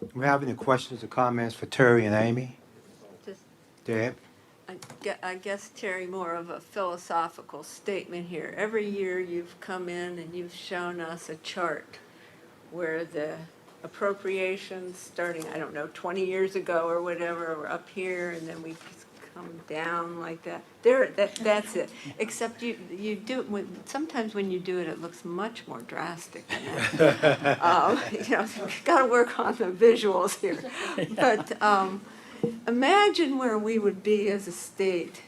Do we have any questions or comments for Terry and Amy? Just, Deb? I guess, Terry, more of a philosophical statement here. Every year you've come in and you've shown us a chart where the appropriations starting, I don't know, 20 years ago or whatever, were up here, and then we come down like that. That's it. Except you do, sometimes when you do it, it looks much more drastic than that. You've got to work on the visuals here. But imagine where we would be as a state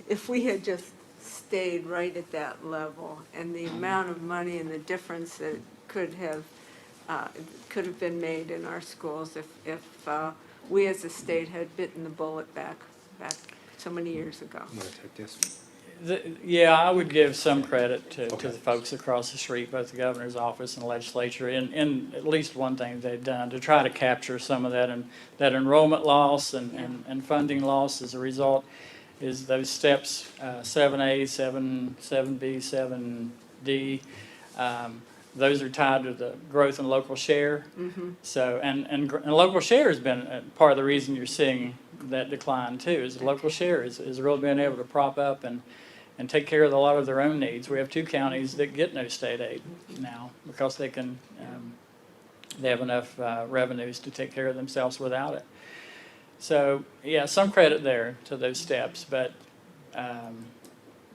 if we had just stayed right at that level, and the amount of money and the difference that could have been made in our schools if we as a state had bitten the bullet back so many years ago. I'm gonna take this. Yeah, I would give some credit to the folks across the street, both the governor's office and the legislature, in at least one thing they've done to try to capture some of that enrollment loss and funding loss as a result. Is those steps 7A, 7B, 7D. Those are tied to the growth in local share. Mm-hmm. So and local share has been part of the reason you're seeing that decline too. Is the local share is really being able to prop up and take care of a lot of their own needs. We have 2 counties that get no state aid now because they can they have enough revenues to take care of themselves without it. So yeah, some credit there to those steps, but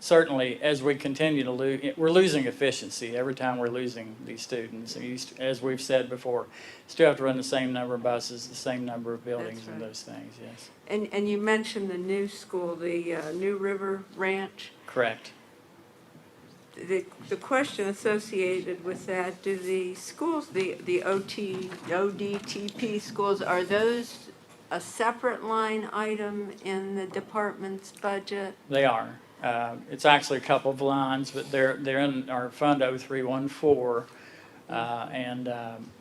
certainly as we continue to lose, we're losing efficiency every time we're losing these students. As we've said before, still have to run the same number of buses, the same number of buildings, That's and right. those things. Yes, And you mentioned the new school, the New River Ranch. correct. The question associated with that, do the schools, the ODTP schools, are those a separate line item in the department's budget? They are. It's actually a couple of lines, but they're in our Fund 0314. And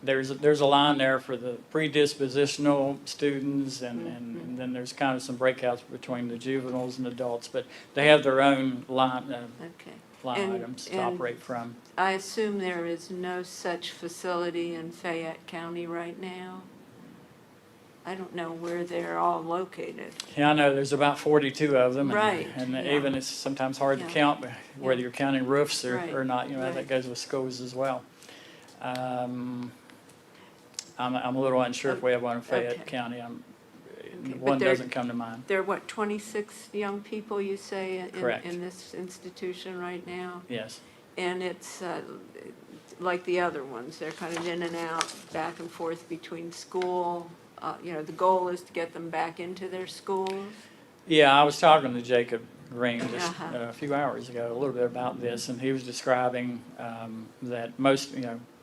there's a line there for the predispositional students, and then there's kind of some breakouts between the juveniles and adults, but they have their own line Okay. items to operate from. I assume there is no such facility in Fayette County right now? I don't know where they're all located. Yeah, I know there's about 42 of them, Right, and yeah. even it's sometimes hard to Yeah. count whether Yeah. you're counting roofs Right, or not. right. That goes with schools as well. I'm a little unsure if we have one in Fayette Okay. County. but One there- doesn't come to mind. There are, what, 26 young people, you say, Correct. in this institution right now? Yes. And it's like the other ones, they're kind of in and out, back and forth between school. The goal is to get them back into their schools. Yeah, I was talking to Jacob Green just Uh-huh. a few hours ago, a little bit about this, and he was describing that most,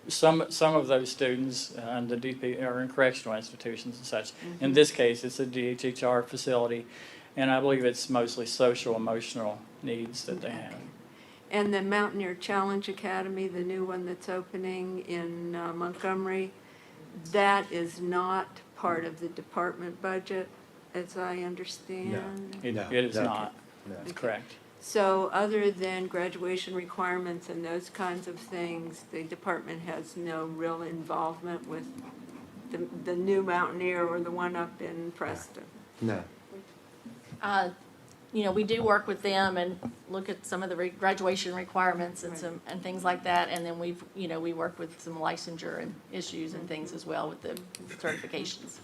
some of those students in the DP are in correctional institutions and such. In this case, it's a DHHR facility, and I believe it's mostly social, emotional needs that they have. And the Mountaineer Challenge Academy, the new one that's opening in Montgomery, that is not part of the department budget, as I understand? It No, is no. not. No. That's correct. So other than graduation requirements and those kinds of things, the department has no real involvement with the new Mountaineer or the one up in Preston? No. You know, we do work with them and look at some of the graduation requirements and and things like that. And then we work with some licensure and issues and things as well with the certifications.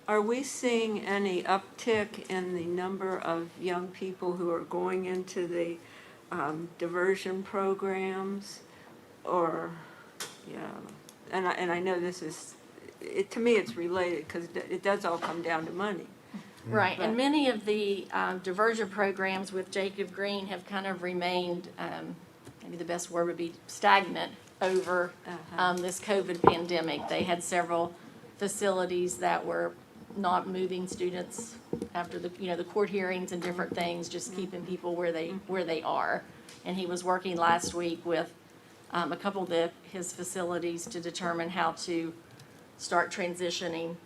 Are we seeing any uptick in the number of young people who are going into the diversion programs? Or, yeah, and I know this is, to me, it's related, because it does all come down to money. Right, But- and many of the diversion programs with Jacob Green have kind of remained, maybe the best word would be stagnant over this COVID pandemic. They had several facilities that were not moving students after the court hearings and different things, just keeping people where they are. And he was working last week with a couple of his facilities to determine how to start transitioning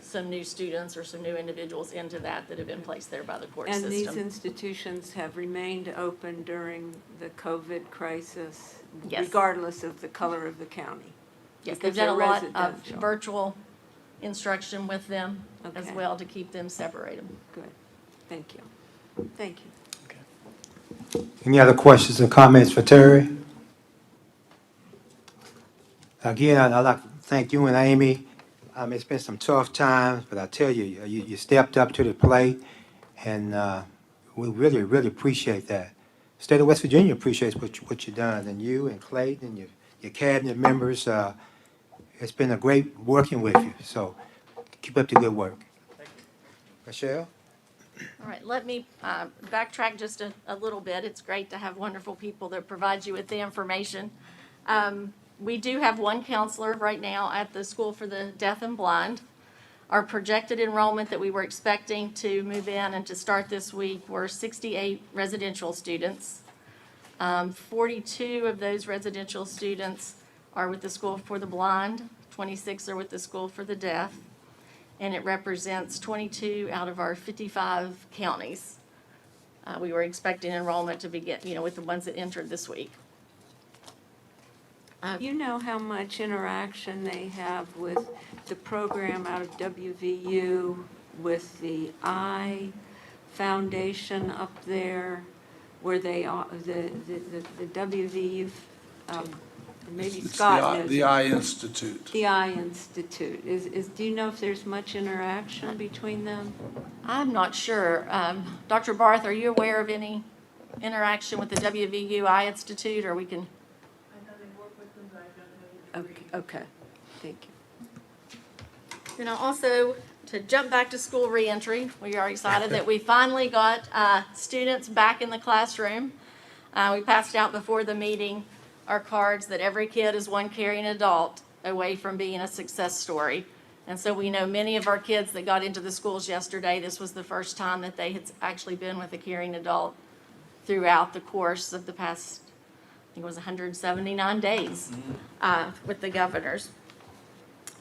some new students or some new individuals into that have been placed there by the court And system. these institutions have remained open during the COVID crisis, Yes. regardless of the color of the county? Yes, because they've done a they're lot of residential. virtual instruction with them as Okay. well to keep them separated. Good, thank you. Thank you. Any other questions or comments for Terry? Again, I'd like to thank you and Amy. It's been some tough times, but I tell you, you stepped up to the plate, and we really, really appreciate that. State of West Virginia appreciates what you've done, and you and Clayton and your cabinet members. It's been a great working with you, so keep up the good work. Michelle? All right, let me backtrack just a little bit. It's great to have wonderful people that provide you with the information. We do have one counselor right now at the School for the Deaf and Blind. Our projected enrollment that we were expecting to move in and to start this week were 68 residential students. 42 of those residential students are with the School for the Blind, 26 are with the School for the Deaf, and it represents 22 out of our 55 counties. We were expecting enrollment to begin, with the ones that entered this week. You know how much interaction they have with the program out of WVU, with the I Foundation up there, where they are, the WVU, maybe It's Scott knows. the I Institute. The I Institute. Do you know if there's much interaction between them? I'm not sure. Dr. Barth, are you aware of any interaction with the WVU I Institute, or we can? Okay, thank you. Also, to jump back to school reentry, we are excited that we finally got students back in the classroom. We passed out before the meeting our cards that every kid is one caring adult away from being a success story. And so we know many of our kids that got into the schools yesterday, this was the first time that they had actually been with a caring adult throughout the course of the past, I think it was 179 days with the governors.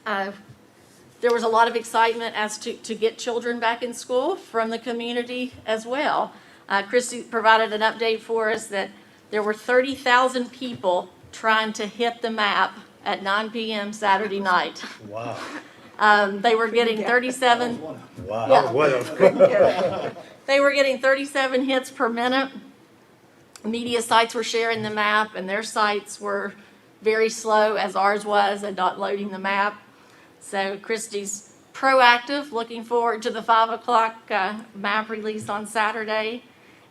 There was a lot of excitement as to get children back in school from the community as well. Christy provided an update for us that there were 30,000 people trying to hit the map at 9 p.m. Saturday night. Wow. They were getting 37. Wow, Yeah. that was one. They were getting 37 hits per minute. Media sites were sharing the map, and their sites were very slow, as ours was, at not loading the map. So Christy's proactive, looking forward to the 5 o'clock map release on Saturday,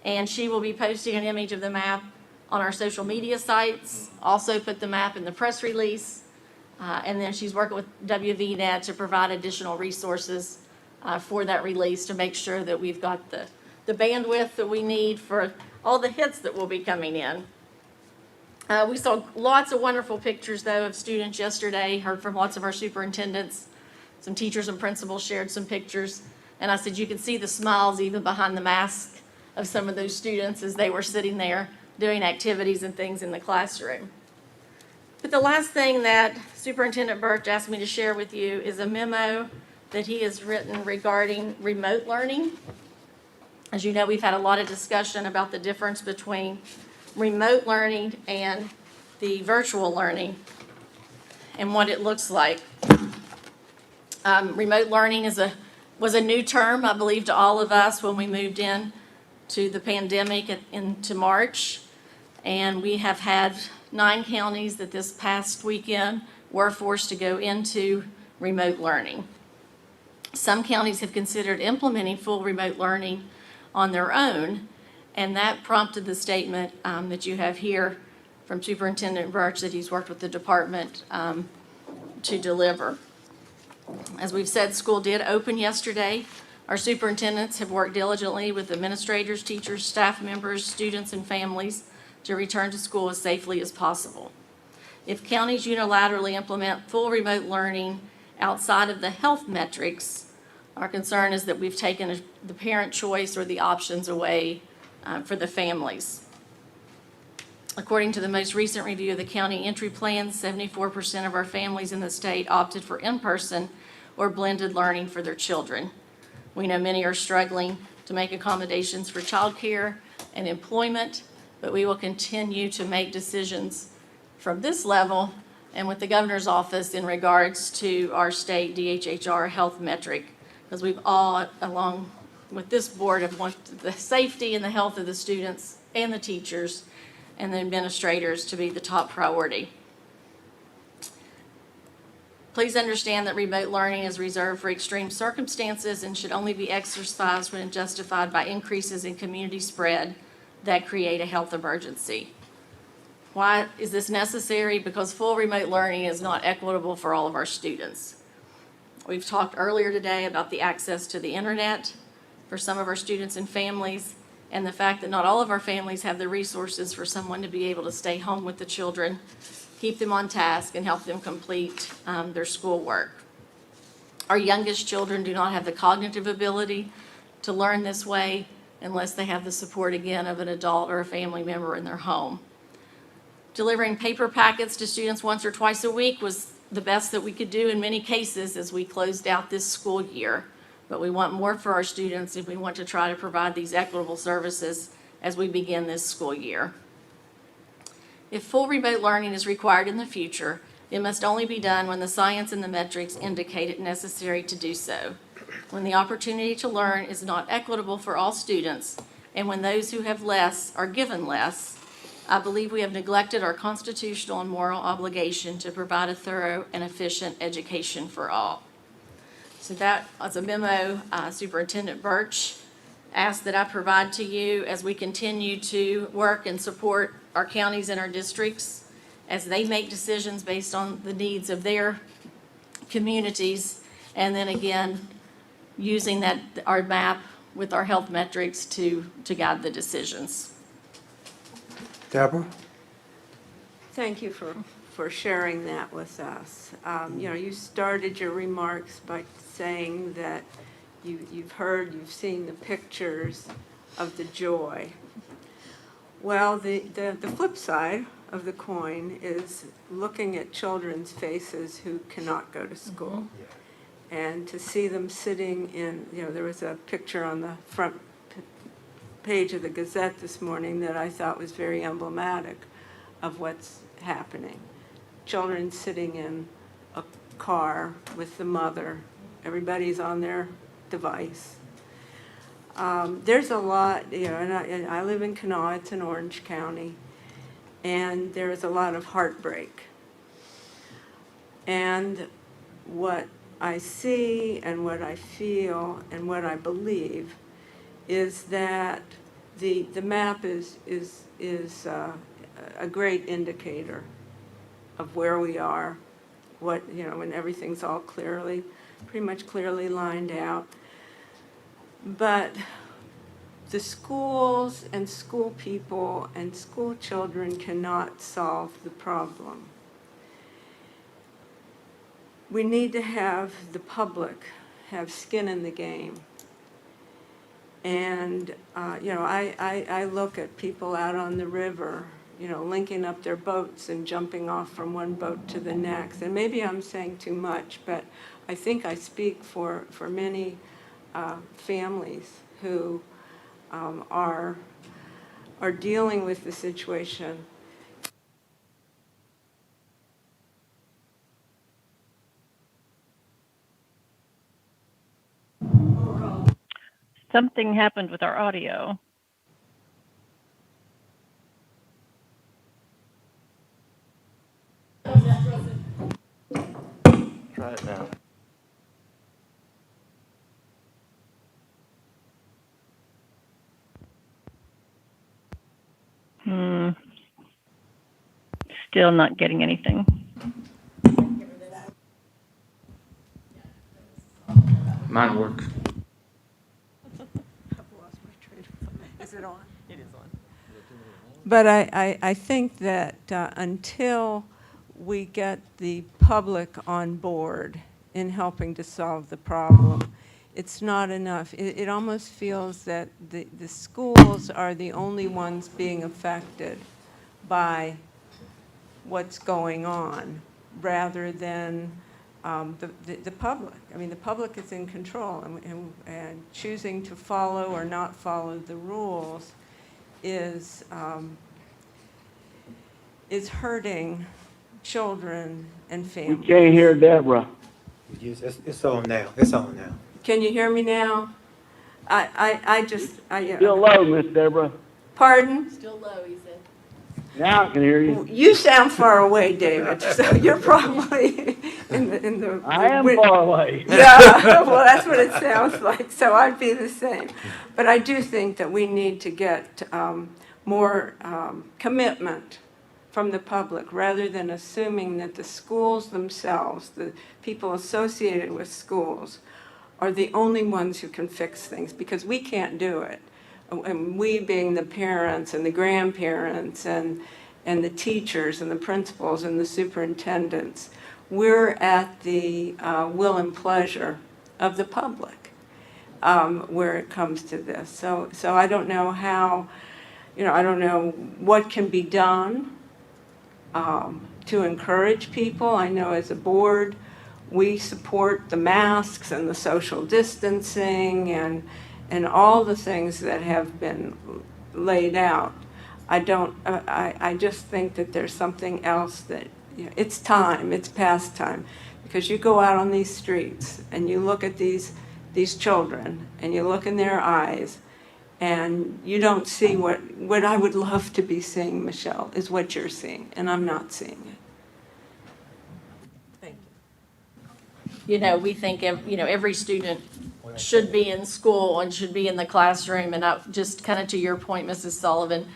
and she will be posting an image of the map on our social media sites, also put the map in the press release, and then she's working with WVNet to provide additional resources for that release to make sure that we've got the bandwidth that we need for all the hits that will be coming in. We saw lots of wonderful pictures, though, of students yesterday, heard from lots of our superintendents. Some teachers and principals shared some pictures, and I said you could see the smiles even behind the mask of some of those students as they were sitting there doing activities and things in the classroom. But the last thing that Superintendent Birch asked me to share with you is a memo that he has written regarding remote learning. As you know, we've had a lot of discussion about the difference between remote learning and the virtual learning and what it looks like. Remote learning was a new term, I believe, to all of us when we moved in to the pandemic into March. And we have had 9 counties that this past weekend were forced to go into remote learning. Some counties have considered implementing full remote learning on their own, and that prompted the statement that you have here from Superintendent Birch that he's worked with the department to deliver. As we've said, school did open yesterday. Our superintendents have worked diligently with administrators, teachers, staff members, students, and families to return to school as safely as possible. If counties unilaterally implement full remote learning outside of the health metrics, our concern is that we've taken the parent choice or the options away for the families. According to the most recent review of the county entry plans, 74% of our families in the state opted for in-person or blended learning for their children. We know many are struggling to make accommodations for childcare and employment, but we will continue to make decisions from this level and with the governor's office in regards to our state DHHR health metric, because we've all, along with this board, have wanted the safety and the health of the students and the teachers and the administrators to be the top priority. Please understand that remote learning is reserved for extreme circumstances and should only be exercised when justified by increases in community spread that create a health emergency. Why is this necessary? Because full remote learning is not equitable for all of our students. We've talked earlier today about the access to the internet for some of our students and families, and the fact that not all of our families have the resources for someone to be able to stay home with the children, keep them on task, and help them complete their schoolwork. Our youngest children do not have the cognitive ability to learn this way unless they have the support, again, of an adult or a family member in their home. Delivering paper packets to students once or twice a week was the best that we could do in many cases as we closed out this school year. But we want more for our students if we want to try to provide these equitable services as we begin this school year. If full remote learning is required in the future, it must only be done when the science and the metrics indicate it necessary to do so. When the opportunity to learn is not equitable for all students, and when those who have less are given less, I believe we have neglected our constitutional and moral obligation to provide a thorough and efficient education for all. So that was a memo Superintendent Birch asked that I provide to you as we continue to work and support our counties and our districts as they make decisions based on the needs of their communities, and then again, using our map with our health metrics to guide the decisions. Deborah? Thank you for sharing that with us. You started your remarks by saying that you've seen the pictures of the joy. Well, the flip side of the coin is looking at children's faces who cannot go to school. And to see them sitting in, there was a picture on the front page of the Gazette this morning that I thought was very emblematic of what's happening. Children sitting in a car with the mother. Everybody's on their device. There's a lot, and I live in Kanawha, it's in Orange County, and there's a lot of heartbreak. And what I see and what I feel and what I believe is that the map is a great indicator of where we are, when everything's all pretty much clearly lined out. But the schools and school people and school children cannot solve the problem. We need to have the public have skin in the game. And, I look at people out on the river, linking up their boats and jumping off from one boat to the next. And maybe I'm saying too much, but I think I speak for many families who are dealing with the situation. Something happened with our audio. Try it now. Hmm. Still not getting anything. Mine works. Is it on? It is on. But I think that until we get the public on board in helping to solve the problem, it's not enough. It almost feels that the schools are the only ones being affected by what's going on, rather than the public. I mean, the public is in control, and choosing to follow or not follow the rules is hurting children and We families. can't hear Deborah. It's on now, it's on now. Can you hear me now? Still low, Miss Deborah. Pardon? Now I can hear you. You sound far away, David, so you're probably in the. I am far away. Yeah, well, that's what it sounds like, so I'd be the same. But I do think that we need to get more commitment from the public, rather than assuming that the schools themselves, the people associated with schools, are the only ones who can fix things, because we can't do it. And we, being the parents and the grandparents and the teachers and the principals and the superintendents, we're at the will and pleasure of the public where it comes to this. So I don't know how, I don't know what can be done to encourage people. I know as a board, we support the masks and the social distancing and all the things that have been laid out. I just think that there's something else that, it's time, it's past time. Because you go out on these streets and you look at these children and you look in their eyes, and you don't see what I would love to be seeing, Michelle, is what you're seeing, and I'm not seeing it. Thank you. We think, every student should be in school and should be in the classroom. And just kind of to your point, Mrs. Sullivan,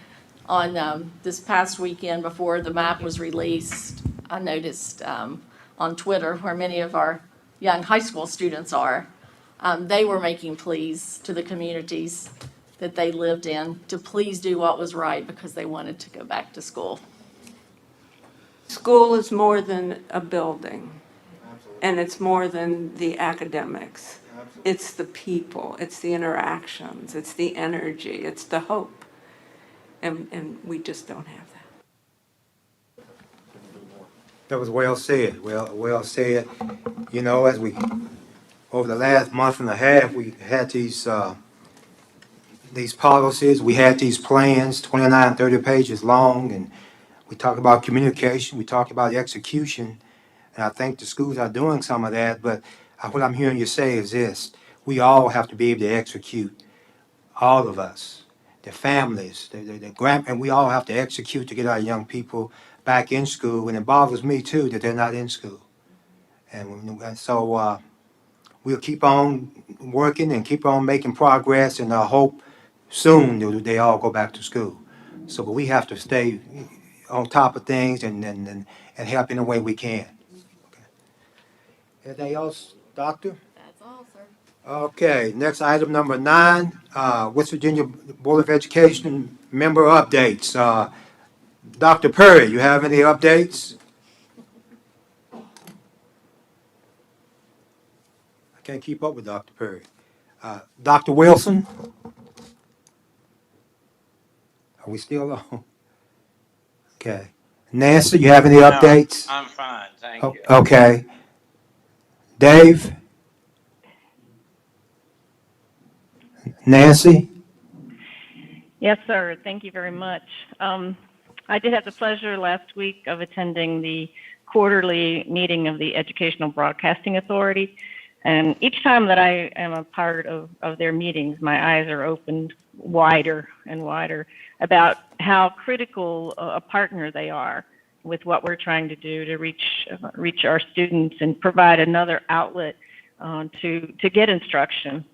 on this past weekend before the map was released, I noticed on Twitter, where many of our young high school students are, they were making pleas to the communities that they lived in to please do what was right, because they wanted to go back to school. School is more than a building, and it's more than the academics. It's the people, it's the interactions, it's the energy, it's the hope. And we just don't have that. That was well said, well said. As we, over the last month and a half, we had these policies, we had these plans, 29, 30 pages long, and we talked about communication, we talked about execution, and I think the schools are doing some of that, but what I'm hearing you say is this: we all have to be able to execute, all of us, the families, and we all have to execute to get our young people back in school, and it bothers me too that they're not in school. And so we'll keep on working and keep on making progress, and I hope soon they all go back to school. So, but we have to stay on top of things and help in the way we can. Anything else, Doctor? That's all, sir. Okay, next item number 9, West Virginia Board of Education member updates. Dr. Perry, you have any updates? I can't keep up with Dr. Perry. Dr. Wilson? Are we still on? Okay. Nancy, you have any updates? I'm fine, thank you. Okay. Dave? Nancy? Yes, sir. Thank you very much. I did have the pleasure last week of attending the quarterly meeting of the Educational Broadcasting Authority. And each time that I am a part of their meetings, my eyes are opened wider and wider about how critical a partner they are with what we're trying to do to reach our students and provide another outlet to get instruction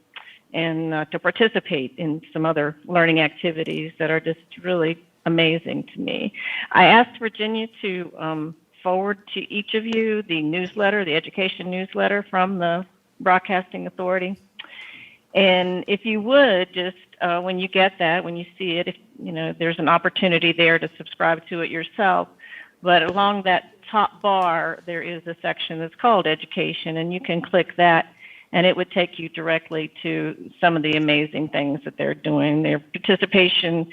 and to participate in some other learning activities that are just really amazing to me. I asked Virginia to forward to each of you the newsletter, the education newsletter from the Broadcasting Authority. And if you would, just when you get that, when you see it, if there's an opportunity there to subscribe to it yourself. But along that top bar, there is a section that's called Education, and you can click that, and it would take you directly to some of the amazing things that they're doing. Their participation,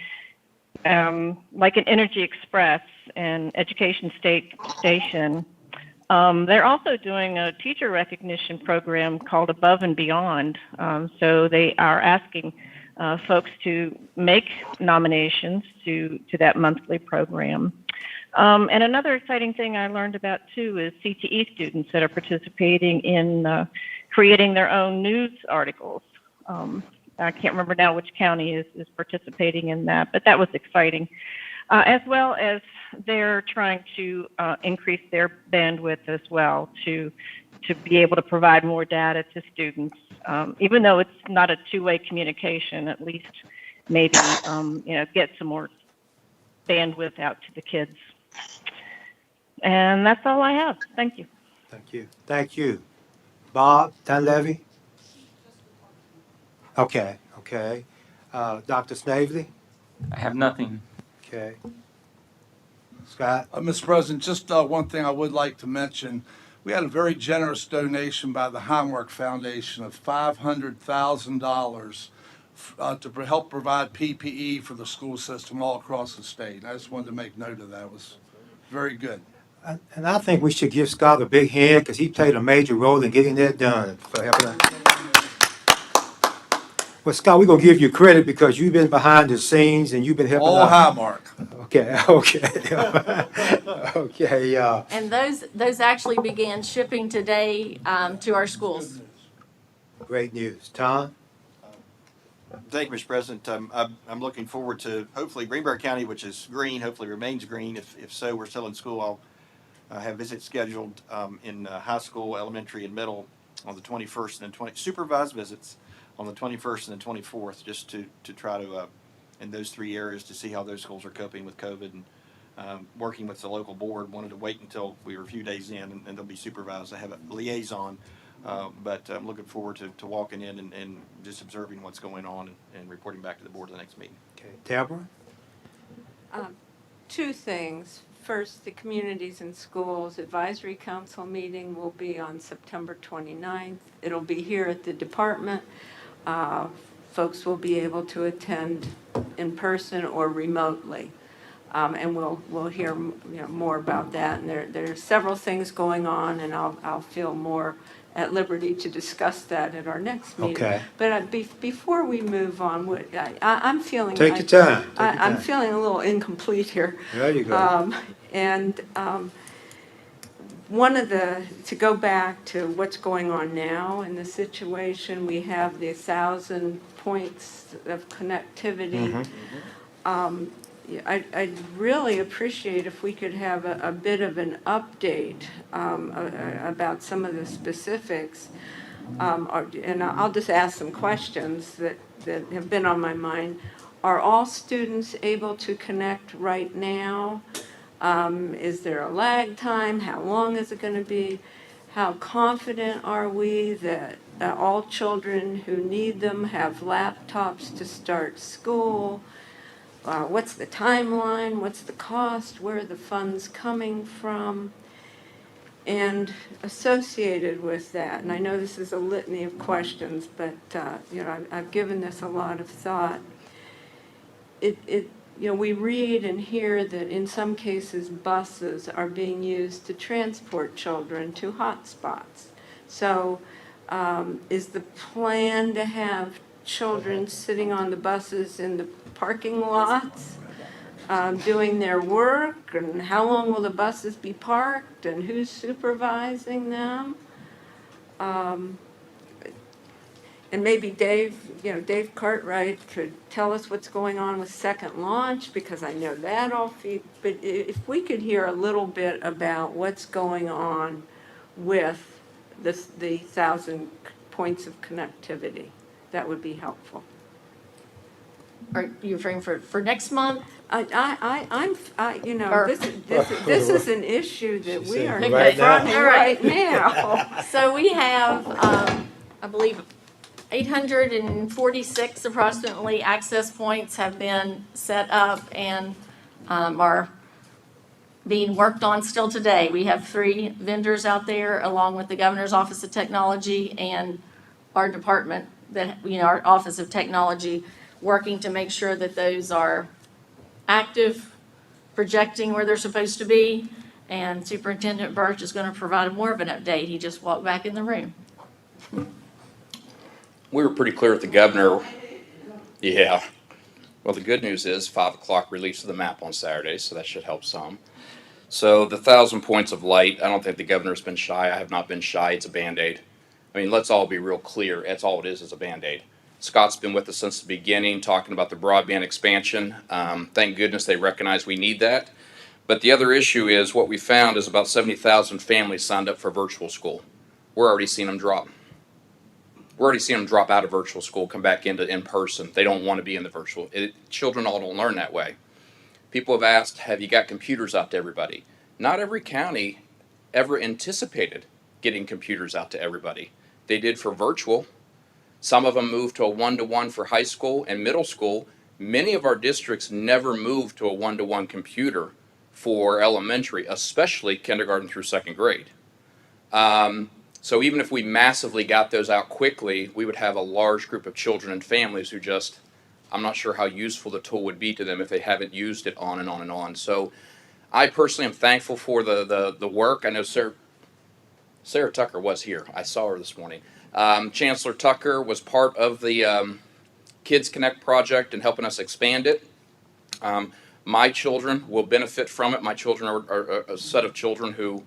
like an Energy Express and Education Station. They're also doing a teacher recognition program called Above and Beyond. So they are asking folks to make nominations to that monthly program. And another exciting thing I learned about too is CTE students that are participating in creating their own news articles. I can't remember now which county is participating in that, but that was exciting. As well as they're trying to increase their bandwidth as well to be able to provide more data to students. Even though it's not a two-way communication, at least maybe get some more bandwidth out to the kids. And that's all I have. Thank you. Thank you. Thank you. Bob Dunleavy? Okay. Dr. Snavely? I have nothing. Okay. Scott? Mr. President, just one thing I would like to mention. We had a very generous donation by the Highmark Foundation of $500,000 to help provide PPE for the school system all across the state. I just wanted to make note of that. It was very good. And I think we should give Scott a big hand because he played a major role in getting that done for helping us. Well, Scott, we're going to give you credit because you've been behind the scenes and you've been helping All us. Highmark. Okay. And those actually began shipping today to our schools. Great news. Tom? Thank you, Mr. President. I'm looking forward to hopefully Greenbrier County, which is green, hopefully remains green. If so, we're still in school. I'll have visits scheduled in high school, elementary, and middle on the 21st and 20 supervised visits on the 21st and the 24th, just to try to in those three areas to see how those schools are coping with COVID and working with the local board. Wanted to wait until we were a few days in, and they'll be supervised. I have a liaison. But I'm looking forward to walking in and just observing what's going on and reporting back to the board at the next meeting. Okay. Deborah? Two things. First, the Communities and Schools Advisory Council meeting will be on September 29th. It'll be here at the department. Folks will be able to attend in person or remotely. And we'll hear more about that. And there are several things going on, and I'll feel more at liberty to discuss that at our next meeting. Okay. But before we move on, I'm feeling Take your time. I'm feeling a little incomplete here. There you go. To go back to what's going on now in the situation, we have the 1,000 points of connectivity. I'd really appreciate if we could have a bit of an update about some of the specifics. And I'll just ask some questions that have been on my mind. Are all students able to connect right now? Is there a lag time? How long is it going to be? How confident are we that all children who need them have laptops to start school? What's the timeline? What's the cost? Where are the funds coming from? And associated with that, and I know this is a litany of questions, but I've given this a lot of thought. We read and hear that in some cases buses are being used to transport children to hotspots. So is the plan to have children sitting on the buses in the parking lots, doing their work, and how long will the buses be parked, and who's supervising them? And maybe Dave, Dave Cartwright could tell us what's going on with second launch, because I know that all but if we could hear a little bit about what's going on with the 1,000 points of connectivity, that would be helpful. Are you referring for next month? Or- this is an issue that She we said are right now. confronting All right. right now. So we have, I believe, 846 approximately access points have been set up and are being worked on still today. We have 3 vendors out there, along with the Governor's Office of Technology and our department, our Office of Technology, working to make sure that those are active, projecting where they're supposed to be. And Superintendent Birch is going to provide more of an update. He just walked back in the room. We were pretty clear with the governor. Yeah. Well, the good news is 5 o'clock release of the map on Saturday, so that should help some. So the 1,000 points of light, I don't think the governor's been shy. I have not been shy. It's a Band-Aid. I mean, let's all be real clear. That's all it is a Band-Aid. Scott's been with us since the beginning, talking about the broadband expansion. Thank goodness they recognize we need that. But the other issue is what we found is about 70,000 families signed up for virtual school. We're already seeing them drop. We're already seeing them drop out of virtual school, come back into in-person. They don't want to be in the virtual. Children all don't learn that way. People have asked, have you got computers out to everybody? Not every county ever anticipated getting computers out to everybody. They did for virtual. Some of them moved to a one-to-one for high school and middle school. Many of our districts never moved to a one-to-one computer for elementary, especially kindergarten through second grade. So even if we massively got those out quickly, we would have a large group of children and families who just, I'm not sure how useful the tool would be to them if they haven't used it on and on and on. So I personally am thankful for the work. I know Sarah Tucker was here. I saw her this morning. Chancellor Tucker was part of the Kids Connect project and helping us expand it. My children will benefit from it. My children are a set of children who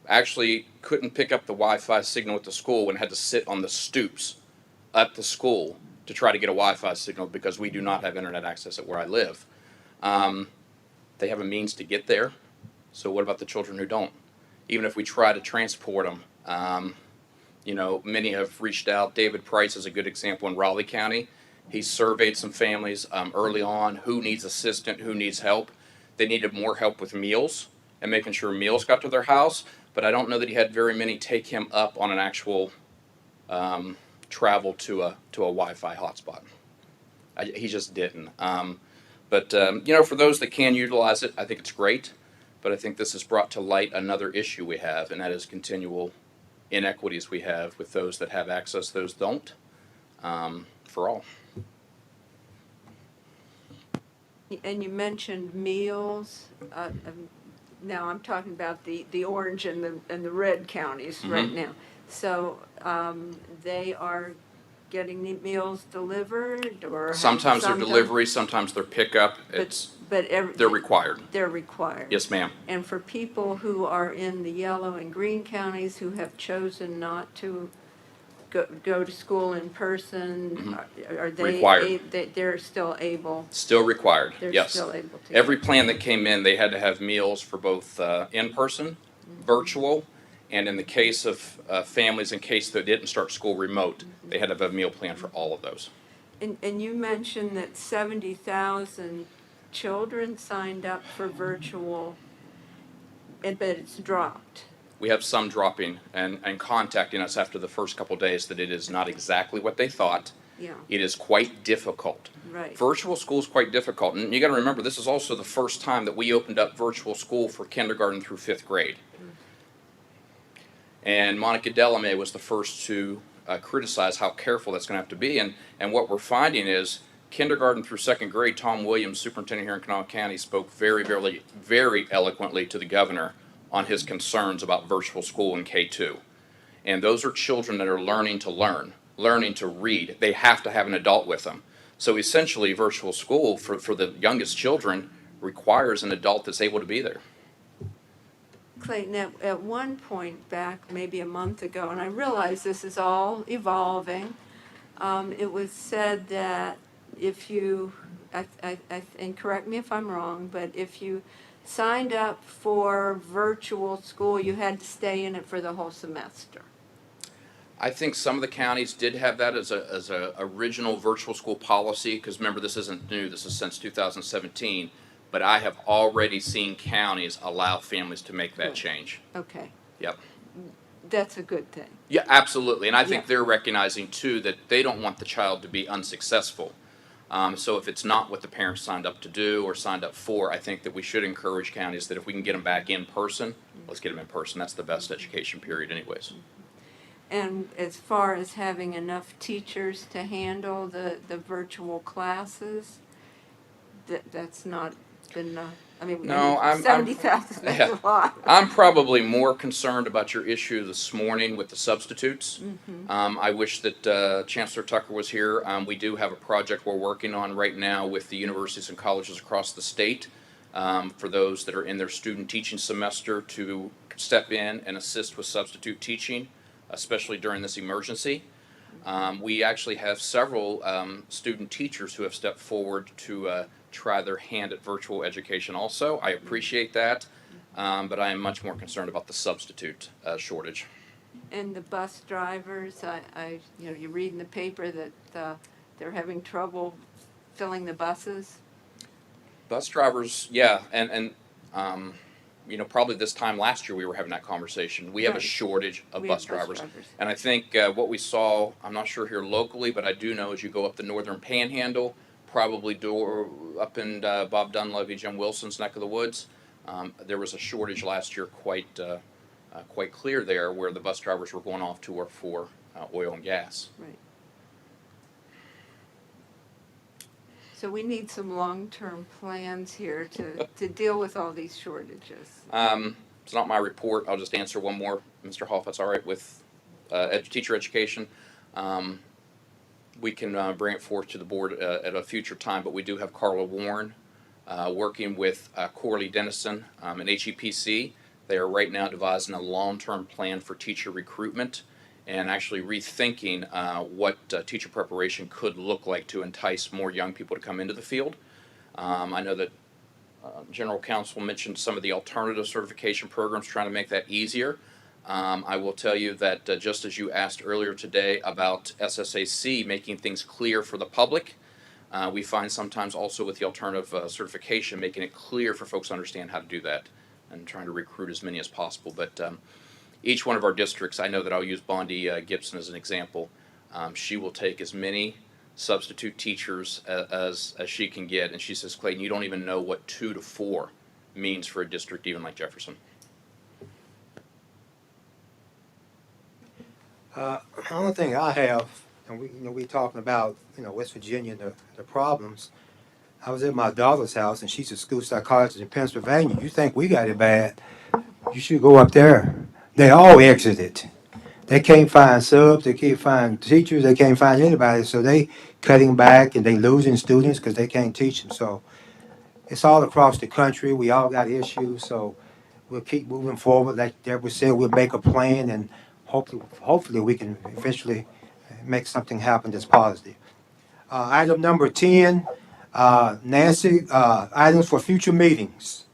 actually couldn't pick up the Wi-Fi signal at the school and had to sit on the stoops at the school to try to get a Wi-Fi signal because we do not have internet access at where I live. They have a means to get there. So what about the children who don't? Even if we try to transport them, many have reached out. David Price is a good example in Raleigh County. He surveyed some families early on who needs assistance, who needs help. They needed more help with meals and making sure meals got to their house, but I don't know that he had very many take him up on an actual travel to a Wi-Fi hotspot. He just didn't. But for those that can utilize it, I think it's great. But I think this has brought to light another issue we have, and that is continual inequities we have with those that have access, those don't, for all. And you mentioned meals. Now I'm talking about the orange and the red counties right now. So they are getting the meals delivered, or Sometimes they're delivery, sometimes they're pickup. They're required. They're required. Yes, ma'am. And for people who are in the yellow and green counties who have chosen not to go to school in person, are they Required. They're still able? Still required, They're yes. still able to. Every plan that came in, they had to have meals for both in-person, virtual, and in the case of families, in case they didn't start school remote, they had to have a meal plan for all of those. And you mentioned that 70,000 children signed up for virtual, but it's dropped. We have some dropping and contacting us after the first couple of days that it is not exactly what they thought. Yeah. It is quite difficult. Right. Virtual school is quite difficult. And you got to remember, this is also the first time that we opened up virtual school for kindergarten through 5th grade. And Monica Delamay was the first to criticize how careful that's going to have to be. And what we're finding is kindergarten through 2nd grade, Tom Williams, superintendent here in Kanawha County, spoke very, very, very eloquently to the governor on his concerns about virtual school in K2. And those are children that are learning to learn. learning to read. They have to have an adult with them. So essentially, virtual school for the youngest children requires an adult that's able to be there. Clayton, at one point back, maybe a month ago, and I realize this is all evolving, it was said that if you, and correct me if I'm wrong, but if you signed up for virtual school, you had to stay in it for the whole semester. I think some of the counties did have that as a original virtual school policy, because remember, this isn't new, this is since 2017. But I have already seen counties allow families to make that Good. change. Okay, Yep. that's a good thing. Yeah, absolutely. And I think Yeah. they're recognizing too that they don't want the child to be unsuccessful. So if it's not what the parents signed up to do or signed up for, I think that we should encourage counties that if we can get them back in person, let's get them in person. That's the best education period anyways. And as far as having enough teachers to handle the virtual classes, that's not enough. I mean, No, I'm 70,000 is yeah. a lot. I'm probably more concerned about your issue this morning with the substitutes. I wish that Chancellor Tucker was here. We do have a project we're working on right now with the universities and colleges across the state for those that are in their student teaching semester to step in and assist with substitute teaching, especially during this emergency. We actually have several student teachers who have stepped forward to try their hand at virtual education also. I appreciate that, but I am much more concerned about the substitute shortage. And the bus drivers, you read in the paper that they're having trouble filling the buses. Bus drivers, yeah, and probably this time last year we were having that conversation. We have a Right. shortage of We bus have bus drivers. drivers. And I think what we saw, I'm not sure here locally, but I do know as you go up the northern panhandle, probably up in Bob Dunleavy, Jim Wilson's neck of the woods, there was a shortage last year quite clear there where the bus drivers were going off to work for oil and gas. Right. So we need some long-term plans here to deal with all these shortages. It's not my report. I'll just answer one more, Mr. Hoff. That's all right with teacher education. We can bring it forth to the board at a future time, but we do have Carla Warren working with Corley Dennison and HEPC. They are right now devising a long-term plan for teacher recruitment and actually rethinking what teacher preparation could look like to entice more young people to come into the field. I know that General Counsel mentioned some of the alternative certification programs, trying to make that easier. I will tell you that just as you asked earlier today about SSAC making things clear for the public, we find sometimes also with the alternative certification making it clear for folks to understand how to do that and trying to recruit as many as possible. But each one of our districts, I know that I'll use Bondi Gibson as an example. She will take as many substitute teachers as she can get, and she says, Clayton, you don't even know what 2 to 4 means for a district even like Jefferson. The only thing I have, and we talking about, West Virginia and the problems. I was at my daughter's house, and she's a school psychologist in Pennsylvania. You think we got it bad? You should go up there. They all exited. They can't find subs, they can't find teachers, they can't find anybody, so they cutting back and they losing students because they can't teach them. So it's all across the country. We all got issues, so we'll keep moving forward. Like Deborah said, we'll make a plan, and hopefully we can eventually make something happen that's positive. Item number 10, Nancy, items for future meetings.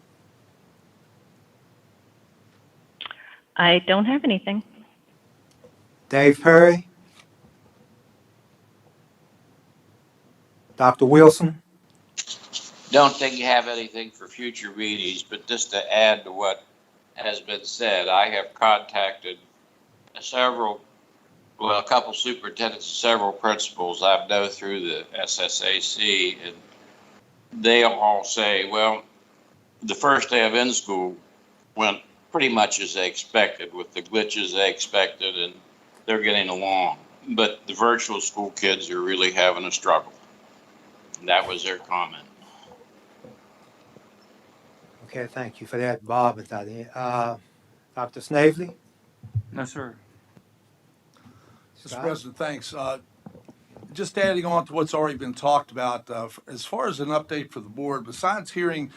I don't have anything. Dave Perry, Dr. Wilson. Don't think you have anything for future meetings, but just to add to what has been said, I have contacted a couple superintendents and several principals I know through the SSAC, and they all say, well, the first day of in-school went pretty much as they expected, with the glitches they expected, and they're getting along. But the virtual school kids are really having a struggle. And that was their comment. Okay, thank you for that, Bob. Dr. Snavely? No, sir. Mr. President, thanks. Just adding on to what's already been talked about, as far as an update for the board, besides hearing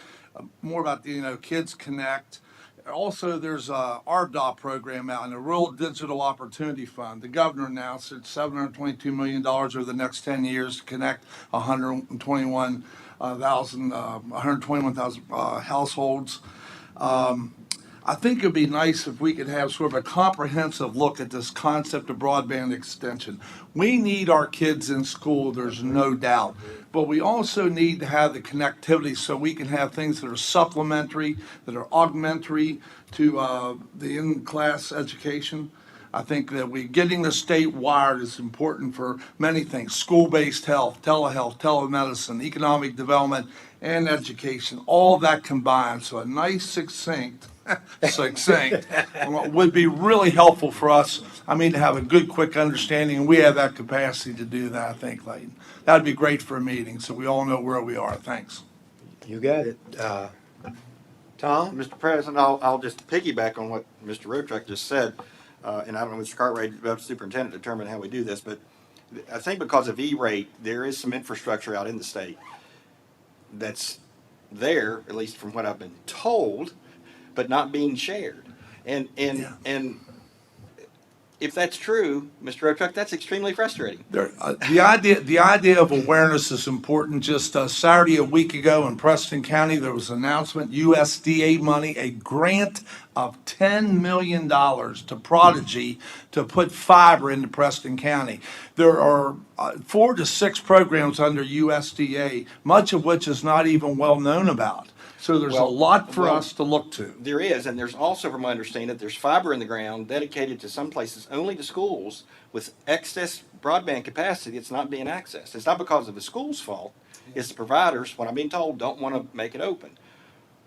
more about the, Kids Connect, also there's a RDOT program out in the Rural Digital Opportunity Fund. The governor announced it's $722 million over the next 10 years to connect 121,000 households. I think it'd be nice if we could have sort of a comprehensive look at this concept of broadband extension. We need our kids in school, there's no doubt. But we also need to have the connectivity so we can have things that are supplementary, that are augmentary to the in-class education. I think that getting the state wired is important for many things: school-based health, telehealth, telemedicine, economic development, and education. All of that combined. So a nice succinct would be really helpful for us. I mean, to have a good, quick understanding, and we have that capacity to do that, I think, Leighton. That'd be great for a meeting, so we all know where we are. Thanks. You got it. Tom? Mr. President, I'll just piggyback on what Mr. Roadtruck just said. And I don't know, Mr. Cartwright, the superintendent, determine how we do this, but I think because of E-rate, there is some infrastructure out in the state that's there, at least from what I've been told, but not being shared. And if that's true, Mr. Roadtruck, that's extremely frustrating. The idea of awareness is important. Just Saturday, a week ago in Preston County, there was an announcement, USDA money, a grant of $10 million to Prodigy to put fiber into Preston County. There are 4 to 6 programs under USDA, much of which is not even well known about. So there's a lot for us to look to. There is, and there's also, from my understanding, there's fiber in the ground dedicated to some places only to schools with excess broadband capacity that's not being accessed. It's not because of the school's fault. It's the providers, what I'm being told, don't want to make it open,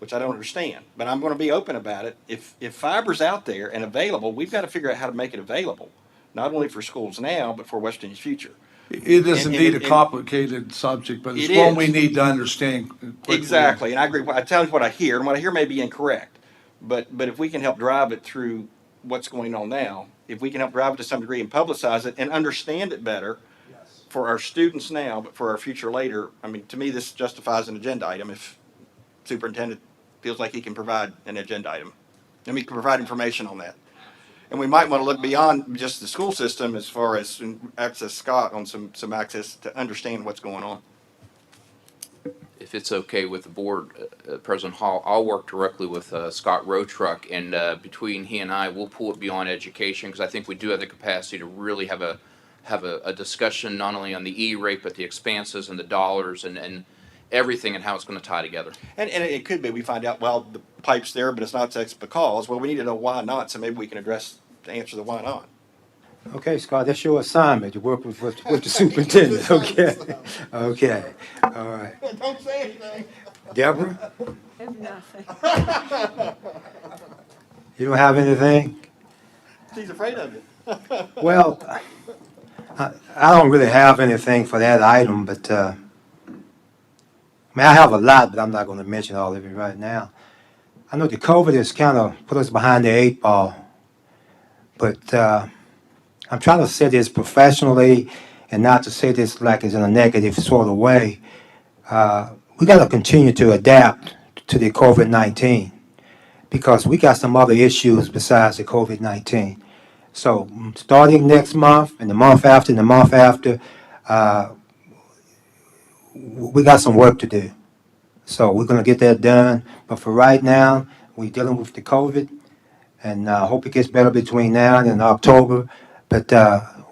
which I don't understand. But I'm going to be open about it. If fiber's out there and available, we've got to figure out how to make it available, not only for schools now, but for West Virginia's future. It is indeed a complicated subject, but it's one we need to understand quickly. Exactly, and I agree. I tell you what I hear, and what I hear may be incorrect, but if we can help drive it through what's going on now, if we can help drive it to some degree and publicize it and understand it better for our students now, but for our future later, I mean, to me, this justifies an agenda item if superintendent feels like he can provide an agenda item. And we can provide information on that. And we might want to look beyond just the school system as far as access Scott on some access to understand what's going on. If it's okay with the board, President Hall, I'll work directly with Scott Roadtruck, and between he and I, we'll pull it beyond education, because I think we do have the capacity to really have a discussion not only on the E-rate, but the expanses and the dollars and everything and how it's going to tie together. And it could be we find out, well, the pipe's there, but it's not text because. Well, we need to know why not, so maybe we can to answer the why not. Okay, Scott, that's your assignment, to work with the superintendent, okay? Okay, all right. Don't say anything. Deborah, I have nothing. you don't have anything? She's afraid of it. Well, I don't really have anything for that item, but, I mean, I have a lot, but I'm not gonna mention all of it right now. I know the COVID has kind of put us behind the 8 ball, but, I'm trying to say this professionally and not to say this like it's in a negative sort of way. We got to continue to adapt to the COVID-19 because we got some other issues besides the COVID-19. So starting next month and the month after and the month after, we got some work to do. So we're going to get that done. But for right now, we're dealing with the COVID, and I hope it gets better between now and October. But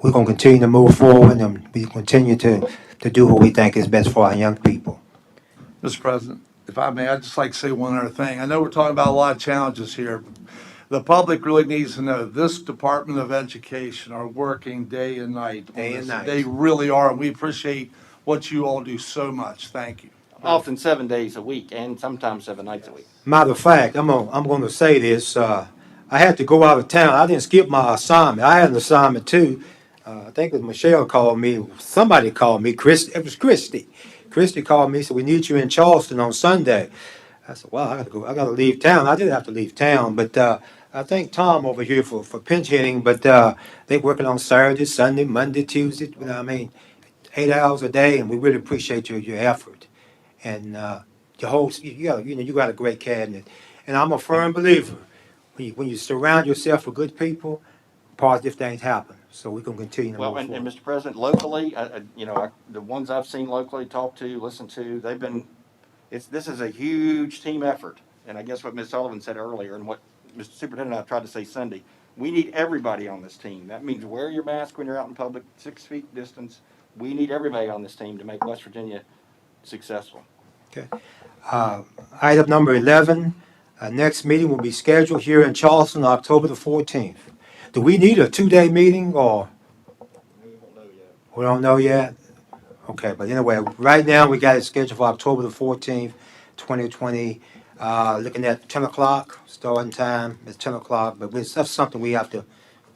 we're going to continue to move forward, and we continue to do what we think is best for our young people. Mr. President, if I may, I'd just like to say one other thing. I know we're talking about a lot of challenges here. The public really needs to know this Department of Education are working day and night on Day and this. night. They really are, and we appreciate what you all do so much. Thank you. Often 7 days a week and sometimes 7 nights a week. Matter of fact, I'm going to say this. I had to go out of town. I didn't skip my assignment. I had an assignment too. I think it was Michelle called me. Somebody called me. It was Christy. Christy called me, said, we need you in Charleston on Sunday. I said, well, I got to go. I got to leave town. I didn't have to leave town, but I thank Tom over here for pinch hitting, but, they working on Saturday, Sunday, Monday, Tuesday, you know what I mean? 8 hours a day, and we really appreciate your effort. And, your whole, you got a great cabinet. And I'm a firm believer, when you surround yourself with good people, positive things happen. So we're gonna continue to Well, move and forward. Mr. President, locally, the ones I've seen locally, talked to, listened to, they've been, this is a huge team effort. And I guess what Ms. Sullivan said earlier and what Mr. Superintendent and I tried to say Sunday, we need everybody on this team. That means wear your mask when you're out in public, 6 feet distance. We need everybody on this team to make West Virginia successful. Uh, Item number 11, next meeting will be scheduled here in Charleston, October the 14th. Do we need a 2-day meeting, or we don't know yet? Okay, but anyway, right now, we got it scheduled for October the 14th, 2020. Looking at 10 o'clock, starting time is 10 o'clock, but that's something we have to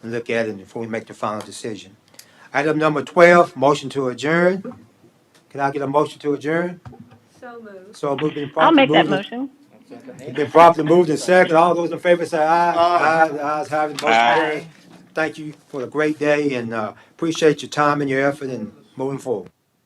look at it before we make the final decision. Item number 12, motion to adjourn. Can I get a motion to adjourn? So moved. So moved and I'll properly make that moved. motion. It's been properly moved and second. All those in favor say aye. Aye. The ayes have it, motion Aye. carries. Thank you for a great day, and appreciate your time and your effort and moving forward.